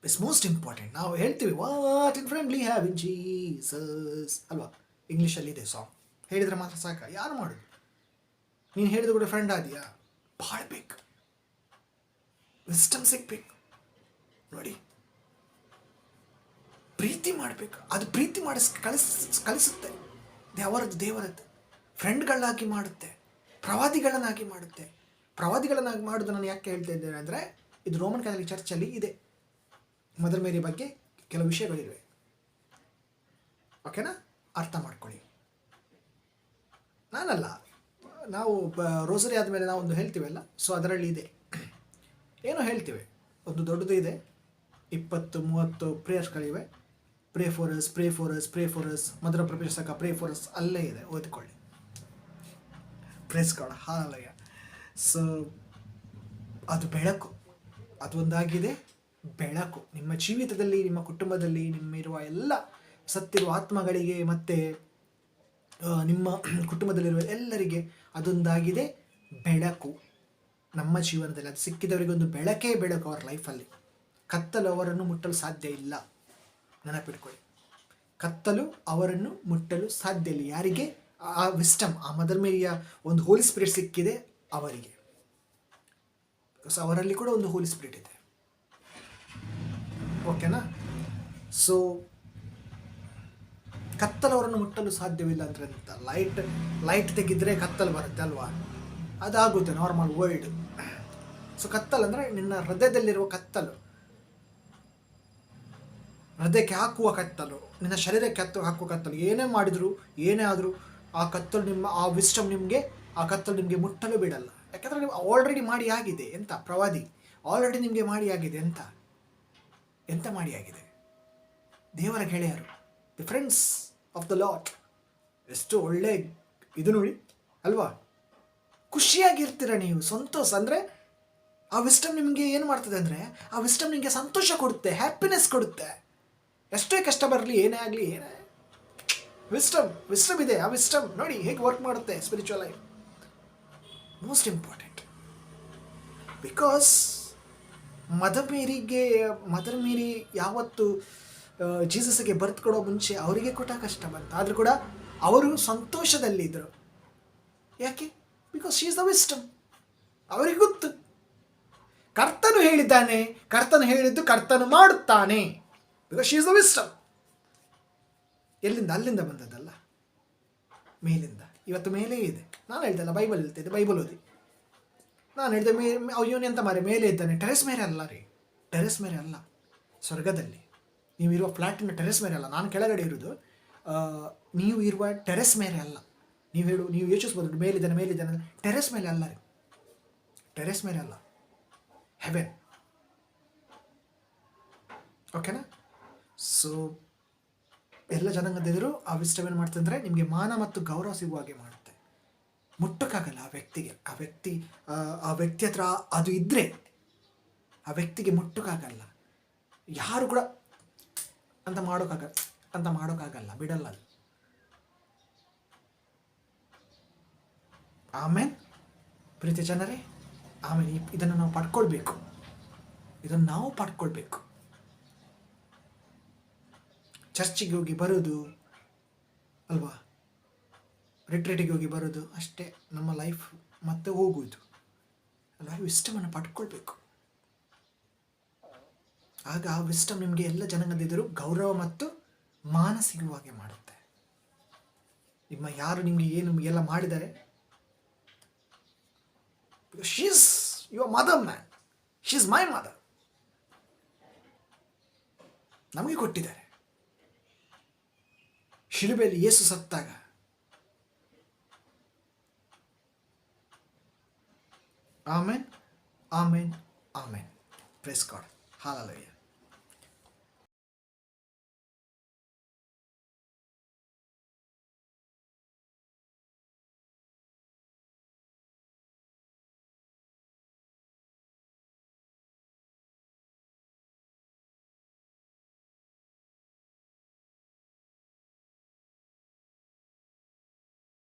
it's most important. ನಾವು ಹೇಳ್ತೀವಿ what in friendly have in Jesus ಅಲ್ವಾ. ಇಂಗ್ಲೀಷಲ್ಲಿ ಇದೆ ಸಾಂಗ್. ಹೇಳಿದ್ರೆ ಮಾತ್ರ ಸಾಕ? ಯಾರು ಮಾಡೋದು? ನೀನು ಹೇಳಿದ ಕೂಡ ಫ್ರೆಂಡ್ ಆದಿಯಾ? ಬಾಳ್ಬೇಕು, ವಿಸ್ಟಮ್ ಸಿಗ್ಬೇಕು. ನೋಡಿ, ಪ್ರೀತಿ ಮಾಡಬೇಕು. ಅದು ಪ್ರೀತಿ ಕಲಿಸುತ್ತೆ. ದೇವರದ್ದು ಫ್ರೆಂಡ್ಗಳನ್ನಾಗಿ ಮಾಡುತ್ತೆ, ಪ್ರವಾದಿಗಳನ್ನಾಗಿ ಮಾಡುತ್ತೆ. ಪ್ರವಾದಿಗಳನ್ನಾಗಿ ಮಾಡೋದು ನಾನು ಯಾಕೆ ಹೇಳ್ತಾ ಇದ್ದೇನೆ ಅಂದರೆ, ಇದು ರೋಮನ್ ಕ್ಯಾಥಲಿಕ್ ಚರ್ಚಲ್ಲಿ ಇದೆ. ಮದರ್ ಮೇರಿ ಬಗ್ಗೆ ಕೆಲವು ವಿಷಯಗಳಿವೆ. ಓಕೆನಾ, ಅರ್ಥ ಮಾಡ್ಕೊಳ್ಳಿ. ನಾನಲ್ಲ, ನಾವು ರೋಸರಿ ಆದಮೇಲೆ ನಾವು ಒಂದು ಹೇಳ್ತೀವಲ್ಲ, ಸೊ ಅದರಲ್ಲಿ ಇದೆ, ಏನೋ ಹೇಳ್ತೀವಿ, ಒಂದು ದೊಡ್ಡದು ಇದೆ, 20-30 ಪ್ರೇಯರ್ಸ್ಗಳಿವೆ. Pray for us, pray for us, pray for us, ಮದರ ಪ್ರಪಂಚಕ ಪ್ರೇ ಫಾರ್ ಅಸ್, ಅಲ್ಲೇ ಇದೆ, ಓದಿಕೊಳ್ಳಿ. Praise god, hallelujah. ಸೊ ಅದು ಬೆಳಕು, ಅದೊಂದಾಗಿದೆ ಬೆಳಕು. ನಿಮ್ಮ ಜೀವಿತದಲ್ಲಿ, ನಿಮ್ಮ ಕುಟುಂಬದಲ್ಲಿ, ನಿಮ್ಮಿರುವ ಎಲ್ಲ ಸತ್ತಿರುವ ಆತ್ಮಗಳಿಗೆ ಮತ್ತು ನಿಮ್ಮ ಕುಟುಂಬದಲ್ಲಿರುವ ಎಲ್ಲರಿಗೆ ಅದೊಂದಾಗಿದೆ ಬೆಳಕು. ನಮ್ಮ ಜೀವನದಲ್ಲಿ ಅದು ಸಿಕ್ಕಿದವರಿಗೆ ಒಂದು ಬೆಳಕೇ ಬೆಳಕು ಅವರ ಲೈಫಲ್ಲಿ. ಕತ್ತಲು ಅವರನ್ನು ಮುಟ್ಟಲು ಸಾಧ್ಯ ಇಲ್ಲ, ನೆನಪಿಟ್ಕೊಳ್ಳಿ. ಕತ್ತಲು ಅವರನ್ನು ಮುಟ್ಟಲು ಸಾಧ್ಯ ಇಲ್ಲ. ಯಾರಿಗೆ? ಆ ವಿಸ್ಟಮ್, ಆ ಮದರ್ ಮೇರಿಯ ಒಂದು ಹೋಲಿ ಸ್ಪಿರಿಟ್ ಸಿಕ್ಕಿದೆ ಅವರಿಗೆ. ಬಿಕಾಸ್ ಅವರಲ್ಲಿ ಕೂಡ ಒಂದು ಹೋಲಿ ಸ್ಪಿರಿಟ್ ಇದೆ. ಓಕೆನಾ? ಸೊ ಕತ್ತಲವರನ್ನು ಮುಟ್ಟಲು ಸಾಧ್ಯವಿಲ್ಲ ಅಂದರೆ ಅಂತ, ಲೈಟ್ ತೆಗೆದ್ರೆ ಕತ್ತಲು ಬರುತ್ತೆ ಅಲ್ವಾ? ಅದಾಗುತ್ತೆ ನಾರ್ಮಲ್ ವರ್ಲ್ಡ್. ಸೊ ಕತ್ತಲು ಅಂದರೆ ನಿನ್ನ ಹೃದಯದಲ್ಲಿರುವ ಕತ್ತಲು, ಹೃದಯಕ್ಕೆ ಹಾಕುವ ಕತ್ತಲು, ನಿನ್ನ ಶರೀರಕ್ಕೆ ಹಾಕುವ ಕತ್ತಲು. ಏನೇ ಮಾಡಿದ್ರು, ಏನೇ ಆದರೂ ಆ ಕತ್ತಲು ಆ ವಿಸ್ಟಮ್ ನಿಮಗೆ, ಆ ಕತ್ತಲು ನಿಮಗೆ ಮುಟ್ಟಲು ಬಿಡಲ್ಲ. ಯಾಕಂದರೆ ನೀವು ಆಲ್ರೆಡಿ ಮಾಡಿ ಆಗಿದೆ. ಎಂತ ಪ್ರವಾದಿ, ಆಲ್ರೆಡಿ ನಿಮಗೆ ಮಾಡಿ ಆಗಿದೆ. ಎಂತ ಮಾಡಿ ಆಗಿದೆ? ದೇವರ ಗೆಳೆಯರು, the friends of the lot. ಎಷ್ಟು ಒಳ್ಳೆ ಇದು ನೋಡಿ ಅಲ್ವಾ? ಖುಷಿಯಾಗಿರ್ತೀರ ನೀವು, ಸಂತೋಷ. ಅಂದರೆ ಆ ವಿಸ್ಟಮ್ ನಿಮಗೆ ಏನು ಮಾಡ್ತದೆ ಅಂದರೆ, ಆ ವಿಸ್ಟಮ್ ನಿಮಗೆ ಸಂತೋಷ ಕೊಡುತ್ತೆ, ಹ್ಯಾಪಿನೆಸ್ ಕೊಡುತ್ತೆ. ಎಷ್ಟೇ ಕಷ್ಟ ಬರಲಿ, ಏನೇ ಆಗಲಿ, ವಿಸ್ಟಮ್ ಇದೆ. ಆ ವಿಸ್ಟಮ್ ನೋಡಿ ಹೇಗೆ ವರ್ಕ್ ಮಾಡುತ್ತೆ spiritual life. Most important. Because mother ಮೇರಿ ಯಾವತ್ತು ಜೀಸಸ್ಗೆ ಬರ್ತ್ ಕೊಡೋ ಮುಂಚೆ ಅವರಿಗೆ ಕೂಡ ಕಷ್ಟ ಬಂತು, ಆದರೂ ಕೂಡ ಅವರು ಸಂತೋಷದಲ್ಲಿದ್ದರು. ಯಾಕೆ? Because she is the wisdom. ಅವರಿಗೆ ಗೊತ್ತು, ಕರ್ತನು ಹೇಳಿದ್ದಾನೆ, ಕರ್ತನು ಹೇಳಿದ್ದು ಕರ್ತನು ಮಾಡುತ್ತಾನೆ. Because she is the wisdom. ಎಲ್ಲಿಂದ? ಅಲ್ಲಿಂದ ಬಂದದ್ದಲ್ಲ, ಮೇಲಿಂದ. ಇವತ್ತು ಮೇಲೇ ಇದೆ. ನಾನು ಹೇಳ್ದಲ್ಲ, ಬೈಬಲ್ ಹೇಳ್ತಿದ್ದೆ, ಬೈಬಲ್ ಓದಿ. ನಾನು ಹೇಳಿದೆ ಅವನು ಎಂತ ಮಾರೆ ಮೇಲೆ ಇದ್ದಾನೆ. ಟೆರೆಸ್ ಮೇಲೆ ಅಲ್ಲ ರೀ, ಟೆರೆಸ್ ಮೇಲೆ ಅಲ್ಲ, ಸ್ವರ್ಗದಲ್ಲಿ. ನೀವಿರುವ ಫ್ಲ್ಯಾಟಿನ ಟೆರೆಸ್ ಮೇಲೆ ಅಲ್ಲ, ನಾನು ಕೆಳಗಡೆ ಇರೋದು. ನೀವು ಇರುವ ಟೆರೆಸ್ ಮೇಲೆ ಅಲ್ಲ. ನೀವು ಯೋಚಿಸ್ಬೋದು ಮೇಲಿದ್ದಾನೆ. ಟೆರೆಸ್ ಮೇಲೆ ಅಲ್ಲ ರೀ, ಟೆರೆಸ್ ಮೇಲೆ ಅಲ್ಲ, ಹೆವೆನ್. ಓಕೆನಾ? ಸೊ ಎಲ್ಲ ಜನಾಂಗದೆದುರು ಆ ವಿಸ್ಟಮ್ ಏನು ಮಾಡ್ತದೆ ಅಂದರೆ, ನಿಮಗೆ ಮಾನ ಮತ್ತು ಗೌರವ ಸಿಗುವ ಹಾಗೆ ಮಾಡುತ್ತೆ. ಮುಟ್ಟಕ್ಕಾಗಲ್ಲ ಆ ವ್ಯಕ್ತಿಗೆ. ಆ ವ್ಯಕ್ತಿ ಹತ್ರ ಅದು ಇದ್ದರೆ ಆ ವ್ಯಕ್ತಿಗೆ ಮುಟ್ಟಕ್ಕಾಗಲ್ಲ. ಯಾರು ಕೂಡ ಅಂತ ಮಾಡೋಕ್ಕಾಗಲ್ಲ, ಬಿಡಲ್ಲ ಅದು. ಆಮೇಲೆ ಪ್ರೀತಿ ಜನರೇ, ಆಮೇಲೆ ಇದನ್ನು ನಾವು ಪಡ್ಕೊಳ್ಬೇಕು. ಚರ್ಚಿಗೆ ಹೋಗಿ ಬರೋದು ಅಲ್ವಾ, ರಿಟ್ರೀಟಿಗೆ ಹೋಗಿ ಬರೋದು ಅಷ್ಟೇ ನಮ್ಮ ಲೈಫ್, ಮತ್ತೆ ಹೋಗುವುದು ಅಲ್ವಾ? ವಿಸ್ಟಮನ್ನು ಪಡ್ಕೊಳ್ಬೇಕು. ಆಗ ಆ ವಿಸ್ಟಮ್ ನಿಮಗೆ ಎಲ್ಲ ಜನಾಂಗದೆದುರು ಗೌರವ ಮತ್ತು ಮಾನ ಸಿಗುವ ಹಾಗೆ ಮಾಡುತ್ತೆ. ಯಾರು ನಿಮಗೆ ಏನು ಎಲ್ಲ ಮಾಡಿದ್ದಾರೆ, she is your mother man, she is my mother. ನಮಗೆ ಕೊಟ್ಟಿದ್ದಾರೆ. ಶಿಲುಬೆಯಲ್ಲಿ ಯೇಸು ಸತ್ತಾಗ ಆಮೆನ್. Praise god, hallelujah.